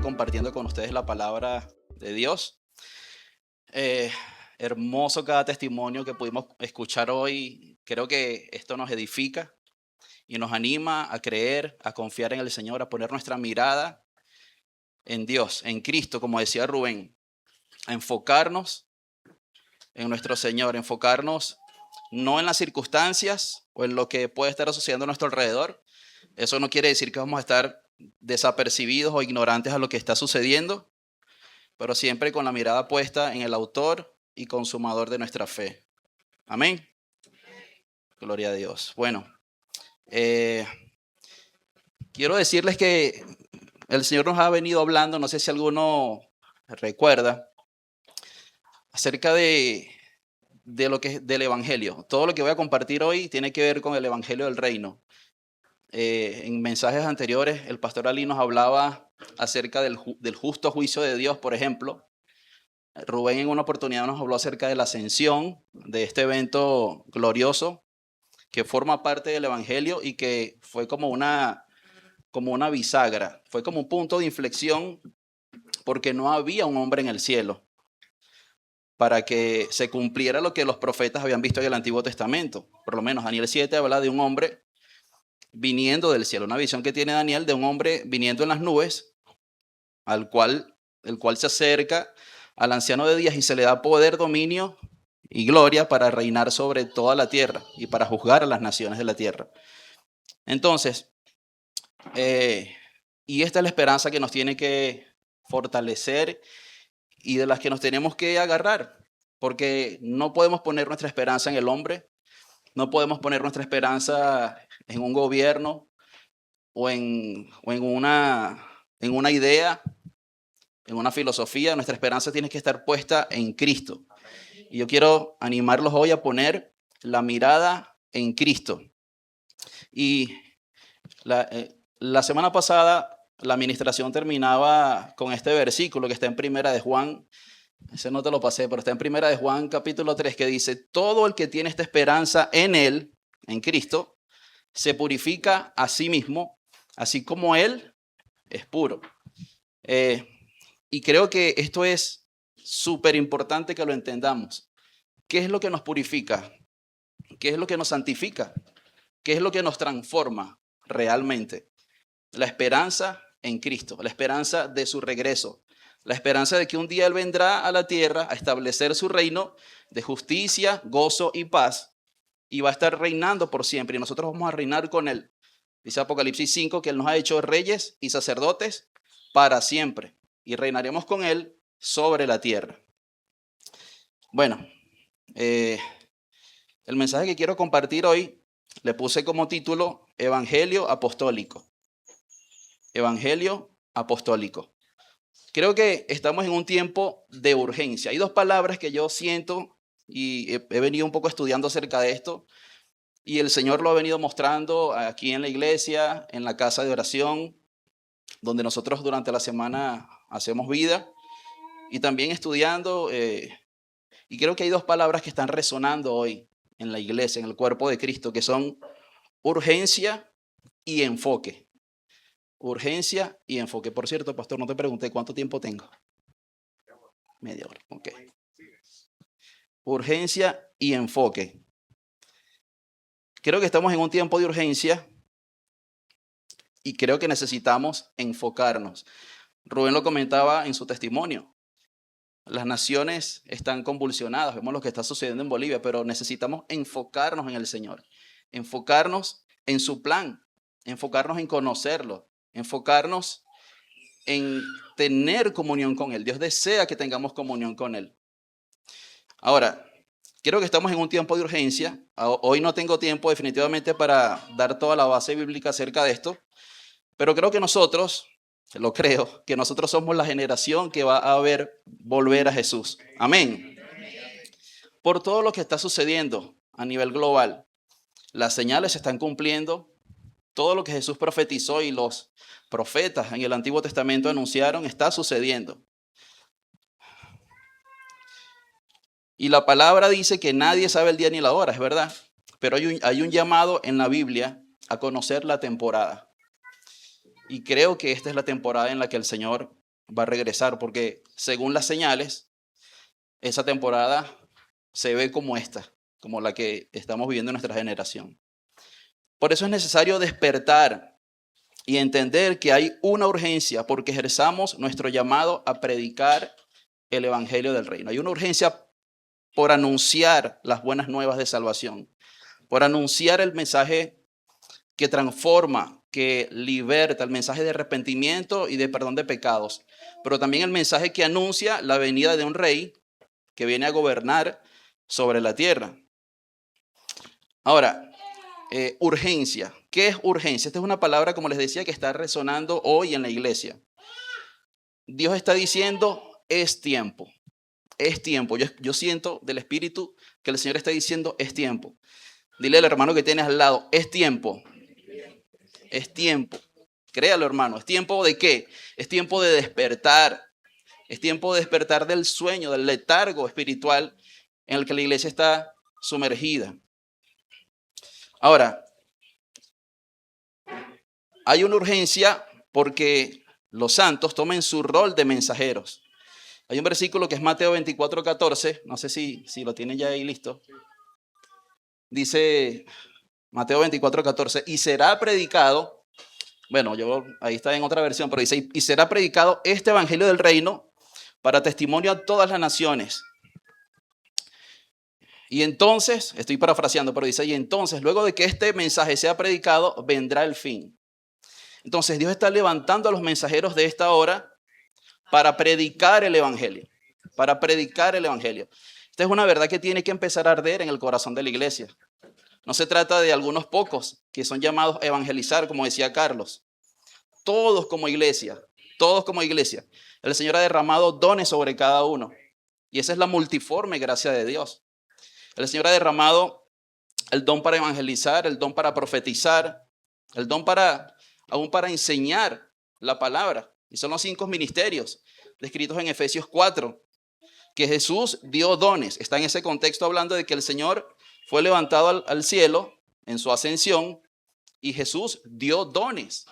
compartiendo con ustedes la palabra de Dios. Eh, Hermoso cada testimonio que pudimos escuchar hoy. Creo que esto nos edifica y nos anima a creer, a confiar en el Señor, a poner nuestra mirada en Dios, en Cristo, como decía Rubén, a enfocarnos en nuestro Señor, enfocarnos no en las circunstancias o en lo que puede estar sucediendo a nuestro alrededor. Eso no quiere decir que vamos a estar desapercibidos o ignorantes a lo que está sucediendo, pero siempre con la mirada puesta en el autor y consumador de nuestra fe. Amén. Gloria a Dios. Bueno, quiero decirles que el Señor nos ha venido hablando, no sé si alguno recuerda, acerca de lo que es del Evangelio. Todo lo que voy a compartir hoy tiene que ver con el Evangelio del Reino. En mensajes anteriores, el pastor Ali nos hablaba acerca del justo juicio de Dios, por ejemplo. Rubén en una oportunidad nos habló acerca de la ascensión, de este evento glorioso que forma parte del Evangelio y que fue como una bisagra, fue como un punto de inflexión porque no había un hombre en el cielo para que se cumpliera lo que los profetas habían visto en el Antiguo Testamento. Por lo menos Daniel 7 habla de un hombre viniendo del cielo, una visión que tiene Daniel de un hombre viniendo en las nubes, el cual se acerca al anciano de días y se le da poder, dominio y gloria para reinar sobre toda la tierra y para juzgar a las naciones de la tierra. Entonces, y esta es la esperanza que nos tiene que fortalecer y de las que nos tenemos que agarrar, porque no podemos poner nuestra esperanza en el hombre, no podemos poner nuestra esperanza en un gobierno o en una idea, en una filosofía. Nuestra esperanza tiene que estar puesta en Cristo. Y yo quiero animarlos hoy a poner la mirada en Cristo. Y la semana pasada la administración terminaba con este versículo que está en Primera de Juan. Ese no te lo pasé, pero está en Primera de Juan capítulo 3, que dice: todo el que tiene esta esperanza en Él, en Cristo, se purifica a sí mismo, así como Él es puro. Y creo que esto es súper importante que lo entendamos. ¿Qué es lo que nos purifica? ¿Qué es lo que nos santifica? ¿Qué es lo que nos transforma realmente? La esperanza en Cristo, la esperanza de su regreso, la esperanza de que un día Él vendrá a la tierra a establecer su reino de justicia, gozo y paz, y va a estar reinando por siempre, y nosotros vamos a reinar con Él. Dice Apocalipsis 5 que Él nos ha hecho reyes y sacerdotes para siempre, y reinaremos con Él sobre la tierra. Bueno, el mensaje que quiero compartir hoy le puse como título Evangelio Apostólico. Evangelio Apostólico. Creo que estamos en un tiempo de urgencia. Hay dos palabras que yo siento y he venido un poco estudiando acerca de esto, y el Señor lo ha venido mostrando aquí en la iglesia, en la casa de oración, donde nosotros durante la semana hacemos vida, y también estudiando. Y creo que hay dos palabras que están resonando hoy en la iglesia, en el cuerpo de Cristo, que son urgencia y enfoque. Urgencia y enfoque. Por cierto, pastor, no te pregunté cuánto tiempo tengo. Media hora. Ok. Urgencia y enfoque. Creo que estamos en un tiempo de urgencia y creo que necesitamos enfocarnos. Rubén lo comentaba en su testimonio. Las naciones están convulsionadas, vemos lo que está sucediendo en Bolivia, pero necesitamos enfocarnos en el Señor, enfocarnos en su plan, enfocarnos en conocerlo, enfocarnos en tener comunión con Él. Dios desea que tengamos comunión con Él. Ahora, creo que estamos en un tiempo de urgencia. Hoy no tengo tiempo definitivamente para dar toda la base bíblica acerca de esto, pero creo que nosotros somos la generación que va a ver volver a Jesús. Amén. Por todo lo que está sucediendo a nivel global, las señales se están cumpliendo. Todo lo que Jesús profetizó y los profetas en el Antiguo Testamento anunciaron está sucediendo. Y la palabra dice que nadie sabe el día ni la hora, es verdad. Pero hay un llamado en la Biblia a conocer la temporada. Y creo que esta es la temporada en la que el Señor va a regresar, porque según las señales, esa temporada se ve como esta, como la que estamos viviendo en nuestra generación. Por eso es necesario despertar y entender que hay una urgencia porque ejerzamos nuestro llamado a predicar el evangelio del reino. Hay una urgencia por anunciar las buenas nuevas de salvación, por anunciar el mensaje que transforma, que liberta, el mensaje de arrepentimiento y de perdón de pecados, pero también el mensaje que anuncia la venida de un rey que viene a gobernar sobre la tierra. Ahora, urgencia. ¿Qué es urgencia? Esta es una palabra, como les decía, que está resonando hoy en la iglesia. Dios está diciendo, es tiempo. Es tiempo. Yo siento del Espíritu que el Señor está diciendo, es tiempo. Dile al hermano que tienes al lado, es tiempo. Es tiempo. Créalo, hermano. ¿Es tiempo de qué? Es tiempo de despertar. Es tiempo de despertar del sueño, del letargo espiritual en el que la iglesia está sumergida. Ahora, hay una urgencia porque los santos tomen su rol de mensajeros. Hay un versículo que es Mateo 24:14, no sé si lo tienen ya ahí listo. Dice Mateo 24:14, y será predicado, bueno, ahí está en otra versión, pero dice, y será predicado este evangelio del reino para testimonio a todas las naciones. Y entonces, estoy parafraseando, pero dice, y entonces, luego de que este mensaje sea predicado, vendrá el fin. Entonces, Dios está levantando a los mensajeros de esta hora para predicar el evangelio, para predicar el evangelio. Esta es una verdad que tiene que empezar a arder en el corazón de la iglesia. No se trata de algunos pocos que son llamados a evangelizar, como decía Carlos. Todos como iglesia, todos como iglesia. El Señor ha derramado dones sobre cada uno. Y esa es la multiforme gracia de Dios. El Señor ha derramado el don para evangelizar, el don para profetizar, el don aún para enseñar la palabra. Y son los 5 ministerios descritos en Efesios 4, que Jesús dio dones. Está en ese contexto hablando de que el Señor fue levantado al cielo en su ascensión y Jesús dio dones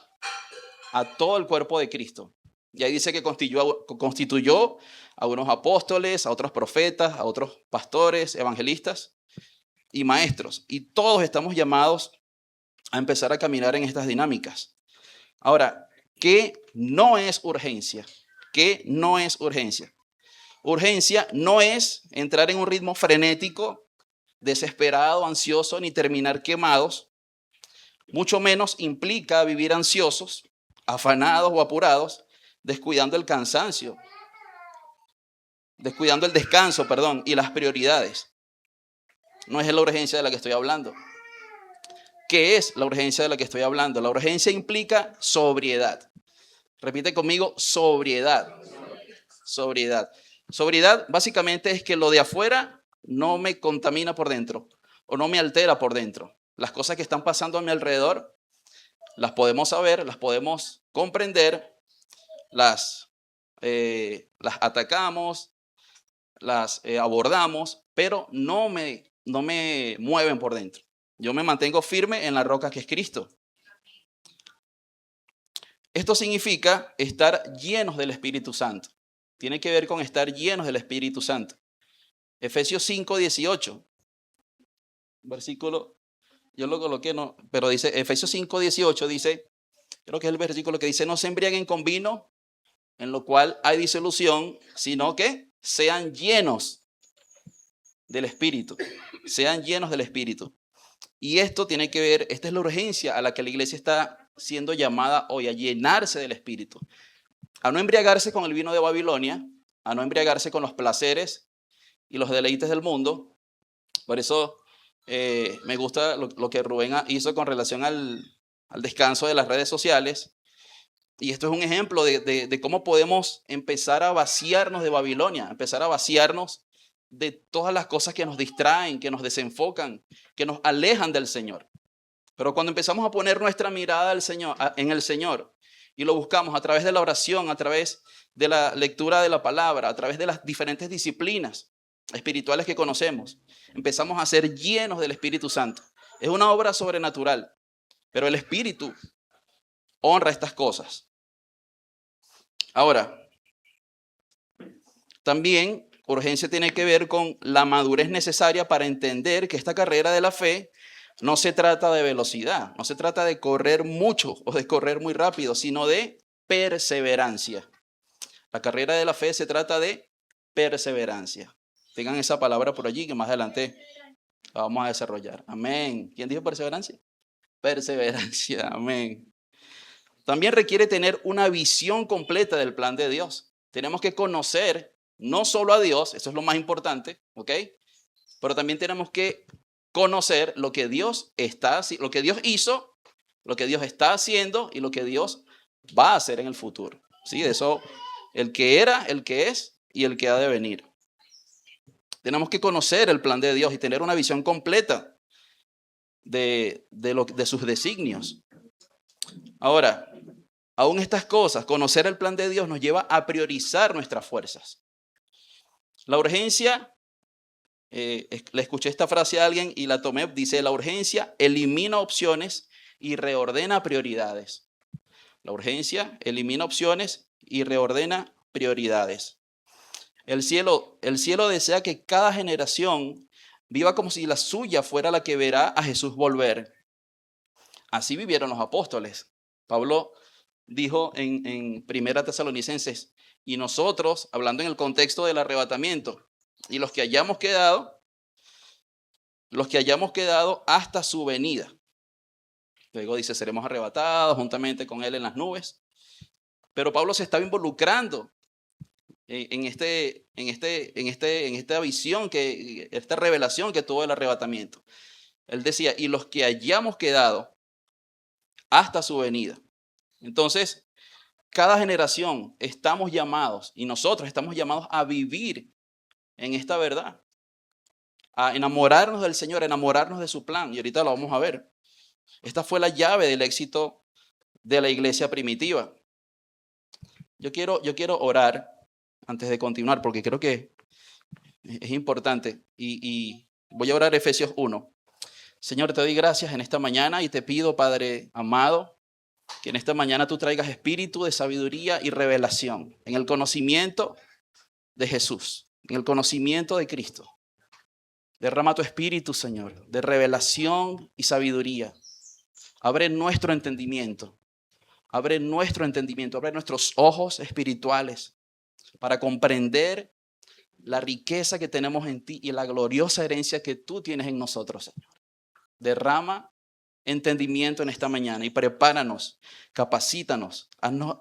a todo el cuerpo de Cristo. Y ahí dice que constituyó a unos apóstoles, a otros profetas, a otros pastores, evangelistas y maestros. Y todos estamos llamados a empezar a caminar en estas dinámicas. Ahora, ¿qué no es urgencia? ¿Qué no es urgencia? Urgencia no es entrar en un ritmo frenético, desesperado, ansioso, ni terminar quemados. Mucho menos implica vivir ansiosos, afanados o apurados, descuidando el cansancio, descuidando el descanso, y las prioridades. No es la urgencia de la que estoy hablando. ¿Qué es la urgencia de la que estoy hablando? La urgencia implica sobriedad. Repite conmigo, sobriedad. Sobriedad. Sobriedad básicamente es que lo de afuera no me contamina por dentro o no me altera por dentro. Las cosas que están pasando a mi alrededor las podemos saber, las podemos comprender, las atacamos, las abordamos, pero no me mueven por dentro. Yo me mantengo firme en la roca que es Cristo. Esto significa estar llenos del Espíritu Santo. Tiene que ver con estar llenos del Espíritu Santo. Efesios 5:18. Versículo, yo lo coloqué, no, pero dice, Efesios 5:18 dice, creo que es el versículo que dice, no se embriaguen con vino, en lo cual hay disolución, sino que sean llenos del Espíritu. Sean llenos del Espíritu. Y esto tiene que ver, esta es la urgencia a la que la iglesia está siendo llamada hoy, a llenarse del Espíritu. A no embriagarse con el vino de Babilonia, a no embriagarse con los placeres y los deleites del mundo. Por eso me gusta lo que Rubén hizo con relación al descanso de las redes sociales. Y esto es un ejemplo de cómo podemos empezar a vaciarnos de Babilonia, empezar a vaciarnos de todas las cosas que nos distraen, que nos desenfocan, que nos alejan del Señor. Pero cuando empezamos a poner nuestra mirada en el Señor y lo buscamos a través de la oración, a través de la lectura de la palabra, a través de las diferentes disciplinas espirituales que conocemos, empezamos a ser llenos del Espíritu Santo. Es una obra sobrenatural, pero el Espíritu honra estas cosas. Ahora, También urgencia tiene que ver con la madurez necesaria para entender que esta carrera de la fe no se trata de velocidad, no se trata de correr mucho o de correr muy rápido, sino de perseverancia. La carrera de la fe se trata de perseverancia. Tengan esa palabra por allí que más adelante la vamos a desarrollar. Amén. ¿Quién dijo perseverancia? Perseverancia. Amén. También requiere tener una visión completa del plan de Dios. Tenemos que conocer no solo a Dios, eso es lo más importante, ¿ok? Pero también tenemos que conocer lo que Dios lo que Dios hizo, lo que Dios está haciendo y lo que Dios va a hacer en el futuro. ¿Sí? De eso, el que era, el que es y el que ha de venir. Tenemos que conocer el plan de Dios y tener una visión completa de sus designios. Ahora, aún estas cosas, conocer el plan de Dios nos lleva a priorizar nuestras fuerzas. La urgencia, le escuché esta frase a alguien y la tomé, dice, la urgencia elimina opciones y reordena prioridades. La urgencia elimina opciones y reordena prioridades. El cielo desea que cada generación viva como si la suya fuera la que verá a Jesús volver. Así vivieron los apóstoles. Pablo dijo en Primera Tesalonicenses, y nosotros, hablando en el contexto del arrebatamiento, y los que hayamos quedado hasta su venida. Luego dice, seremos arrebatados juntamente con él en las nubes. Pero Pablo se estaba involucrando en esta visión, esta revelación que tuvo el arrebatamiento. Él decía, y los que hayamos quedado hasta su venida. Entonces, cada generación estamos llamados, y nosotros estamos llamados a vivir en esta verdad, a enamorarnos del Señor, a enamorarnos de su plan. Y ahorita lo vamos a ver. Esta fue la llave del éxito de la iglesia primitiva. Yo quiero orar antes de continuar, porque creo que es importante. Y voy a orar Efesios 1. Señor, te doy gracias en esta mañana y te pido, Padre amado, que en esta mañana tú traigas espíritu de sabiduría y revelación en el conocimiento de Jesús, en el conocimiento de Cristo. Derrama tu espíritu, Señor, de revelación y sabiduría. Abre nuestro entendimiento. Abre nuestros ojos espirituales para comprender la riqueza que tenemos en ti y la gloriosa herencia que tú tienes en nosotros, Señor. Derrama entendimiento en esta mañana y prepáranos, capacítanos,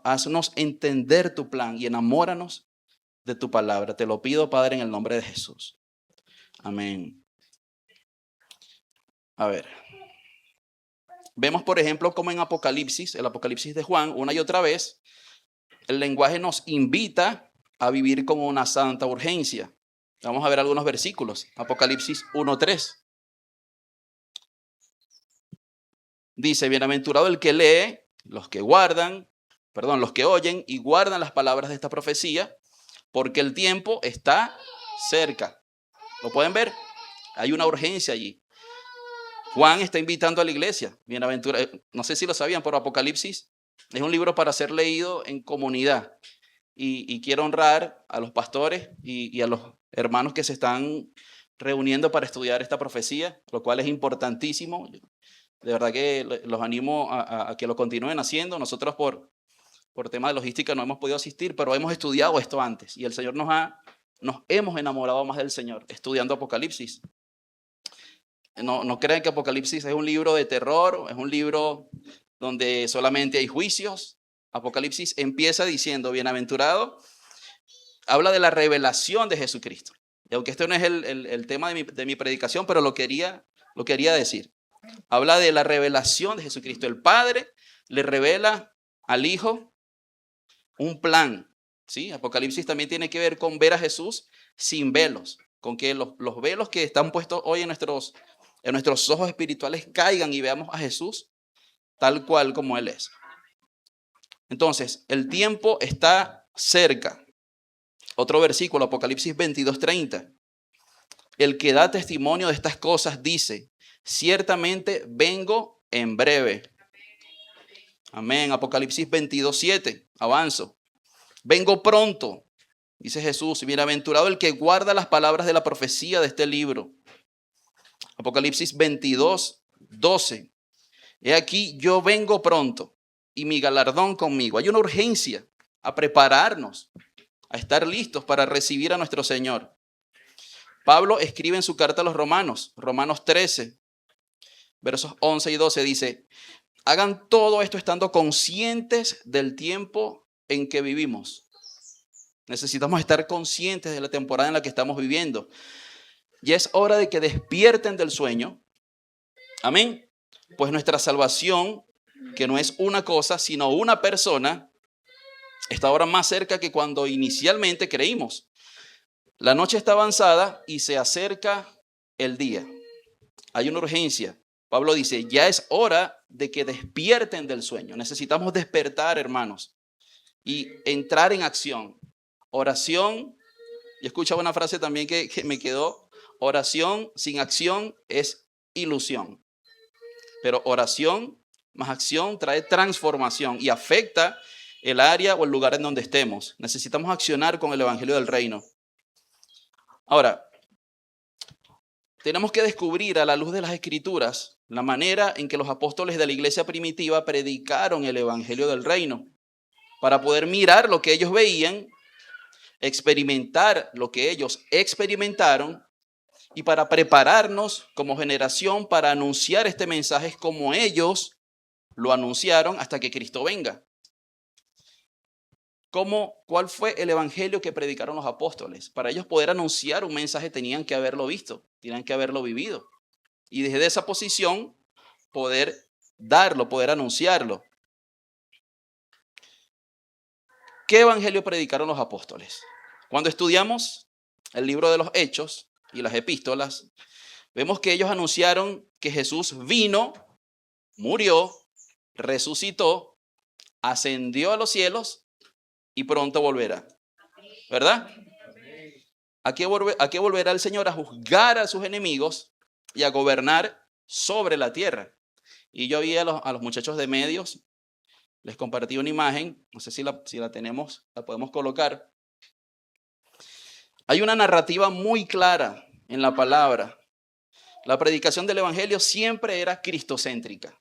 haznos entender tu plan y enamóranos de tu palabra. Te lo pido, Padre, en el nombre de Jesús. Amén. A ver. Vemos, por ejemplo, como en Apocalipsis, el Apocalipsis de Juan, una y otra vez, el lenguaje nos invita a vivir con una santa urgencia. Vamos a ver algunos versículos. Apocalipsis 1:3. Dice, bienaventurado el que lee, los que oyen y guardan las palabras de esta profecía, porque el tiempo está cerca. ¿Lo pueden ver? Hay una urgencia allí. Juan está invitando a la iglesia. Bienaventurado, no sé si lo sabían, pero Apocalipsis es un libro para ser leído en comunidad. Y quiero honrar a los pastores y a los hermanos que se están reuniendo para estudiar esta profecía, lo cual es importantísimo. De verdad que los animo a que lo continúen haciendo. Nosotros por tema de logística no hemos podido asistir, pero hemos estudiado esto antes. Y el Señor nos hemos enamorado más del Señor estudiando Apocalipsis. No crean que Apocalipsis es un libro de terror, es un libro donde solamente hay juicios. Apocalipsis empieza diciendo, bienaventurado, habla de la revelación de Jesucristo. Y aunque este no es el tema de mi predicación, pero lo quería decir. Habla de la revelación de Jesucristo. El Padre le revela al Hijo un plan. ¿Sí? Apocalipsis también tiene que ver con ver a Jesús sin velos, con que los velos que están puestos hoy en nuestros ojos espirituales caigan y veamos a Jesús tal cual como Él es. Entonces, el tiempo está cerca. Otro versículo, Apocalipsis 22:30. El que da testimonio de estas cosas dice, ciertamente vengo en breve. Amén. Apocalipsis 22:7. Avanzo. Vengo pronto. Dice Jesús, bienaventurado el que guarda las palabras de la profecía de este libro. Apocalipsis 22:12. He aquí, yo vengo pronto y mi galardón conmigo. Hay una urgencia a prepararnos, a estar listos para recibir a nuestro Señor. Pablo escribe en su carta a los Romanos, Romanos 13, versos 11 y 12, dice, hagan todo esto estando conscientes del tiempo en que vivimos. Necesitamos estar conscientes de la temporada en la que estamos viviendo. Ya es hora de que despierten del sueño. Amén. Pues nuestra salvación, que no es una cosa, sino una persona, está ahora más cerca que cuando inicialmente creímos. La noche está avanzada y se acerca el día. Hay una urgencia. Pablo dice, ya es hora de que despierten del sueño. Necesitamos despertar, hermanos, y entrar en acción. Oración, y escuchaba una frase también que me quedó, oración sin acción es ilusión. Pero oración más acción trae transformación y afecta el área o el lugar en donde estemos. Necesitamos accionar con el evangelio del reino. Ahora, tenemos que descubrir a la luz de las Escrituras la manera en que los apóstoles de la iglesia primitiva predicaron el evangelio del reino, para poder mirar lo que ellos veían, experimentar lo que ellos experimentaron y para prepararnos como generación para anunciar este mensaje como ellos lo anunciaron hasta que Cristo venga. ¿Cuál fue el evangelio que predicaron los apóstoles? Para ellos poder anunciar un mensaje tenían que haberlo visto, tenían que haberlo vivido. Y desde esa posición poder darlo, poder anunciarlo. ¿Qué evangelio predicaron los apóstoles? Cuando estudiamos el libro de los Hechos y las epístolas, vemos que ellos anunciaron que Jesús vino, murió, resucitó, ascendió a los cielos y pronto volverá. ¿Verdad? ¿A qué volverá el Señor? A juzgar a sus enemigos y a gobernar sobre la tierra. Y yo vi a los muchachos de medios, les compartí una imagen, no sé si la tenemos, la podemos colocar. Hay una narrativa muy clara en la palabra. La predicación del evangelio siempre era cristocéntrica.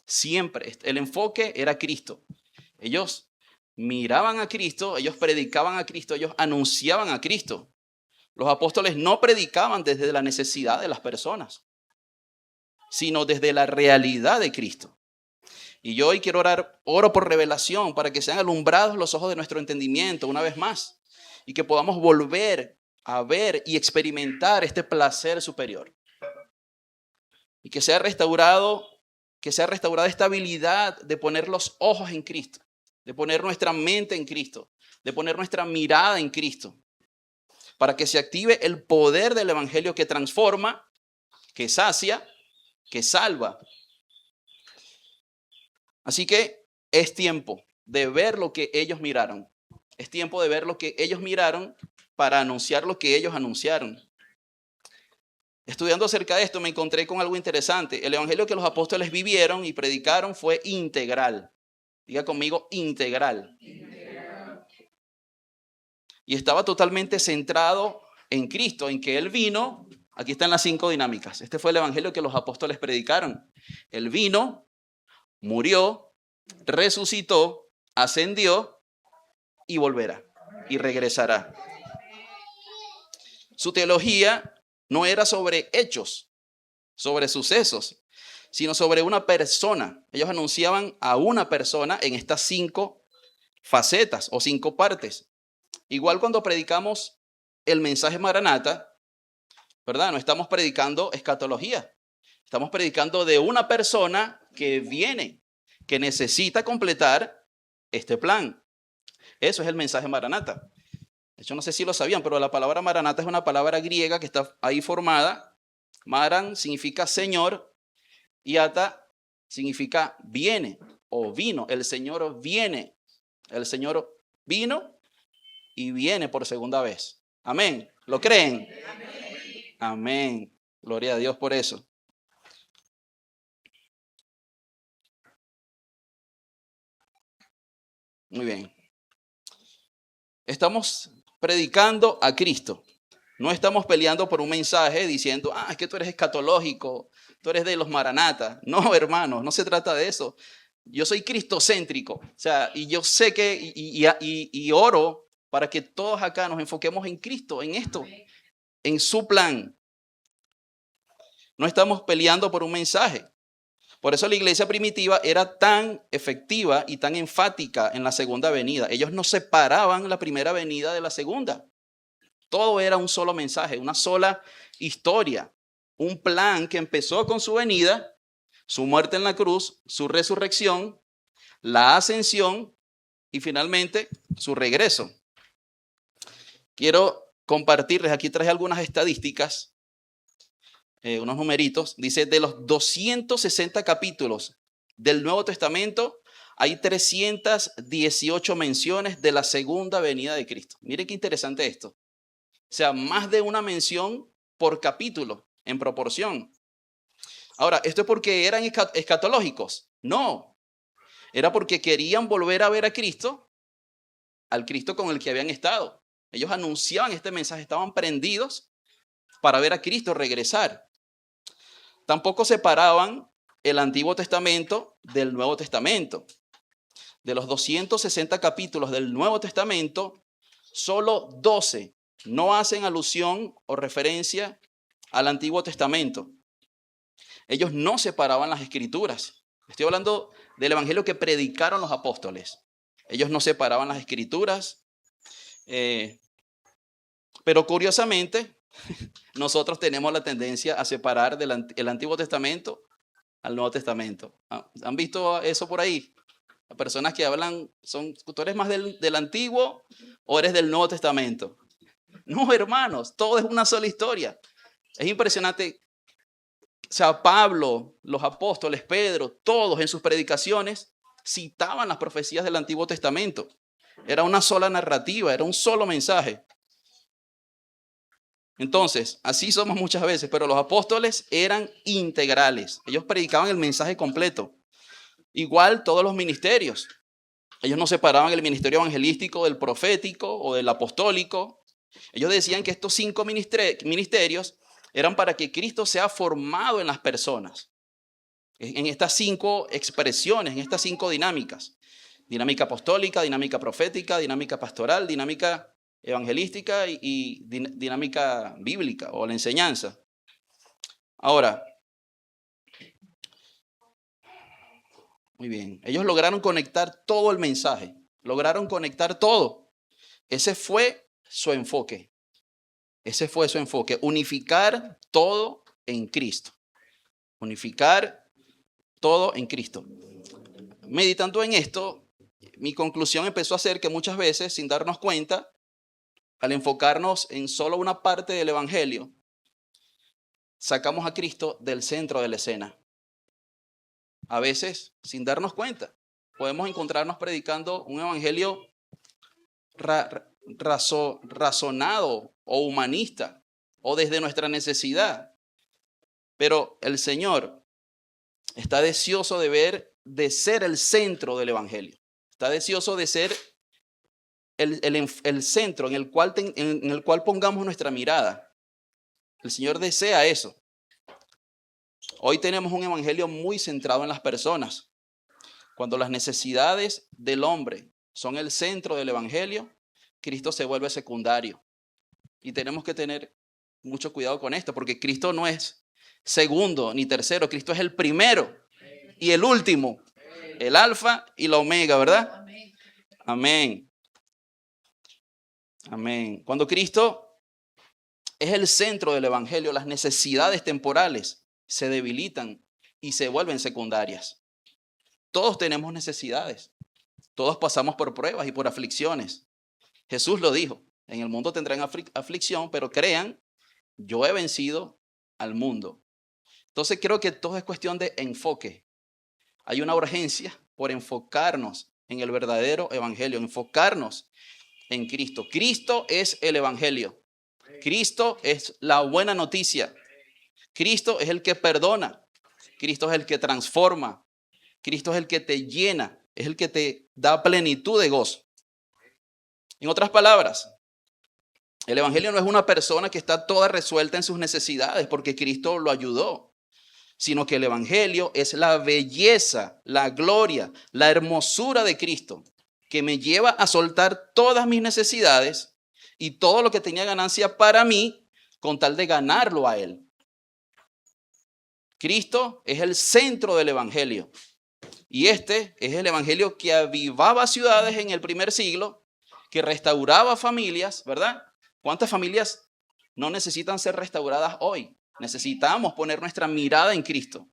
Siempre. El enfoque era Cristo. Ellos miraban a Cristo, ellos predicaban a Cristo, ellos anunciaban a Cristo. Los apóstoles no predicaban desde la necesidad de las personas, sino desde la realidad de Cristo. Y yo hoy quiero oro por revelación para que sean alumbrados los ojos de nuestro entendimiento una vez más y que podamos volver a ver y experimentar este placer superior. Y que sea restaurada esta habilidad de poner los ojos en Cristo, de poner nuestra mente en Cristo, de poner nuestra mirada en Cristo, para que se active el poder del evangelio que transforma, que sacia, que salva. Así que es tiempo de ver lo que ellos miraron. Es tiempo de ver lo que ellos miraron para anunciar lo que ellos anunciaron. Estudiando acerca de esto me encontré con algo interesante. El evangelio que los apóstoles vivieron y predicaron fue integral. Diga conmigo, integral. Y estaba totalmente centrado en Cristo, en que Él vino. Aquí están las 5 dinámicas. Este fue el evangelio que los apóstoles predicaron. Él vino, murió, resucitó, ascendió y volverá y regresará. Su teología no era sobre hechos, sobre sucesos, sino sobre una persona. Ellos anunciaban a una persona en estas 5 facetas o 5 partes. Igual cuando predicamos el mensaje Maranata, ¿verdad? No estamos predicando escatología. Estamos predicando de una persona que viene, que necesita completar este plan. Eso es el mensaje Maranata. De hecho, no sé si lo sabían, pero la palabra Maranata es una palabra griega que está ahí formada. Maran significa Señor y ata significa viene o vino. El Señor viene. El Señor vino y viene por segunda vez. Amén. ¿Lo creen? Amén. Gloria a Dios por eso. Muy bien. Estamos predicando a Cristo. No estamos peleando por un mensaje diciendo, es que tú eres escatológico, tú eres de los maranatas. No, hermanos, no se trata de eso. Yo soy cristocéntrico. O sea, y yo sé que, y oro para que todos acá nos enfoquemos en Cristo, en esto, en su plan. No estamos peleando por un mensaje. Por eso la iglesia primitiva era tan efectiva y tan enfática en la segunda venida. Ellos no separaban la primera venida de la segunda. Todo era un solo mensaje, una sola historia. Un plan que empezó con su venida, su muerte en la cruz, su resurrección, la ascensión y finalmente su regreso. Quiero compartirles, aquí traje algunas estadísticas, unos numeritos. Dice, de los 260 capítulos del Nuevo Testamento, hay 318 menciones de la segunda venida de Cristo. Miren qué interesante esto. O sea, más de una mención por capítulo en proporción. Ahora, ¿esto es porque eran escatológicos? No. Era porque querían volver a ver a Cristo, al Cristo con el que habían estado. Ellos anunciaban este mensaje, estaban prendidos para ver a Cristo regresar. Tampoco separaban el Antiguo Testamento del Nuevo Testamento. De los 260 capítulos del Nuevo Testamento, solo 12 no hacen alusión o referencia al Antiguo Testamento. Ellos no separaban las escrituras. Estoy hablando del evangelio que predicaron los apóstoles. Ellos no separaban las escrituras. Pero curiosamente, nosotros tenemos la tendencia a separar el Antiguo Testamento al Nuevo Testamento. ¿Han visto eso por ahí? Las personas que hablan ¿tú eres más del Antiguo o eres del Nuevo Testamento? No, hermanos, todo es una sola historia. Es impresionante. O sea, Pablo, los apóstoles, Pedro, todos en sus predicaciones citaban las profecías del Antiguo Testamento. Era una sola narrativa, era un solo mensaje. Entonces, así somos muchas veces, pero los apóstoles eran integrales. Ellos predicaban el mensaje completo. Igual todos los ministerios. Ellos no separaban el ministerio evangelístico del profético o del apostólico. Ellos decían que estos 5 ministerios eran para que Cristo sea formado en las personas. En estas 5 expresiones, en estas 5 dinámicas. Dinámica apostólica, dinámica profética, dinámica pastoral, dinámica evangelística y dinámica bíblica o la enseñanza. Ahora, muy bien, ellos lograron conectar todo el mensaje, lograron conectar todo. Ese fue su enfoque. Ese fue su enfoque, unificar todo en Cristo. Unificar todo en Cristo. Meditando en esto, mi conclusión empezó a ser que muchas veces, sin darnos cuenta, al enfocarnos en solo una parte del evangelio, sacamos a Cristo del centro de la escena. A veces, sin darnos cuenta, podemos encontrarnos predicando un evangelio razonado o humanista o desde nuestra necesidad. Pero el Señor está deseoso de ser el centro del evangelio. Está deseoso de ser el centro en el cual pongamos nuestra mirada. El Señor desea eso. Hoy tenemos un evangelio muy centrado en las personas. Cuando las necesidades del hombre son el centro del evangelio, Cristo se vuelve secundario. Y tenemos que tener mucho cuidado con esto, porque Cristo no es segundo ni tercero. Cristo es el primero y el último, el alfa y la omega, ¿verdad? Amén. Amén. Cuando Cristo es el centro del evangelio, las necesidades temporales se debilitan y se vuelven secundarias. Todos tenemos necesidades. Todos pasamos por pruebas y por aflicciones. Jesús lo dijo, en el mundo tendrán aflicción, pero crean, yo he vencido al mundo. Entonces creo que todo es cuestión de enfoque. Hay una urgencia por enfocarnos en el verdadero evangelio, enfocarnos en Cristo. Cristo es el evangelio. Cristo es la buena noticia. Cristo es el que perdona. Cristo es el que transforma. Cristo es el que te llena. Es el que te da plenitud de gozo. En otras palabras, El evangelio no es una persona que está toda resuelta en sus necesidades porque Cristo lo ayudó, sino que el evangelio es la belleza, la gloria, la hermosura de Cristo, que me lleva a soltar todas mis necesidades y todo lo que tenía ganancia para mí con tal de ganarlo a Él. Cristo es el centro del evangelio. Y este es el evangelio que avivaba ciudades en el primer siglo, que restauraba familias, ¿verdad? ¿Cuántas familias no necesitan ser restauradas hoy? Necesitamos poner nuestra mirada en Cristo.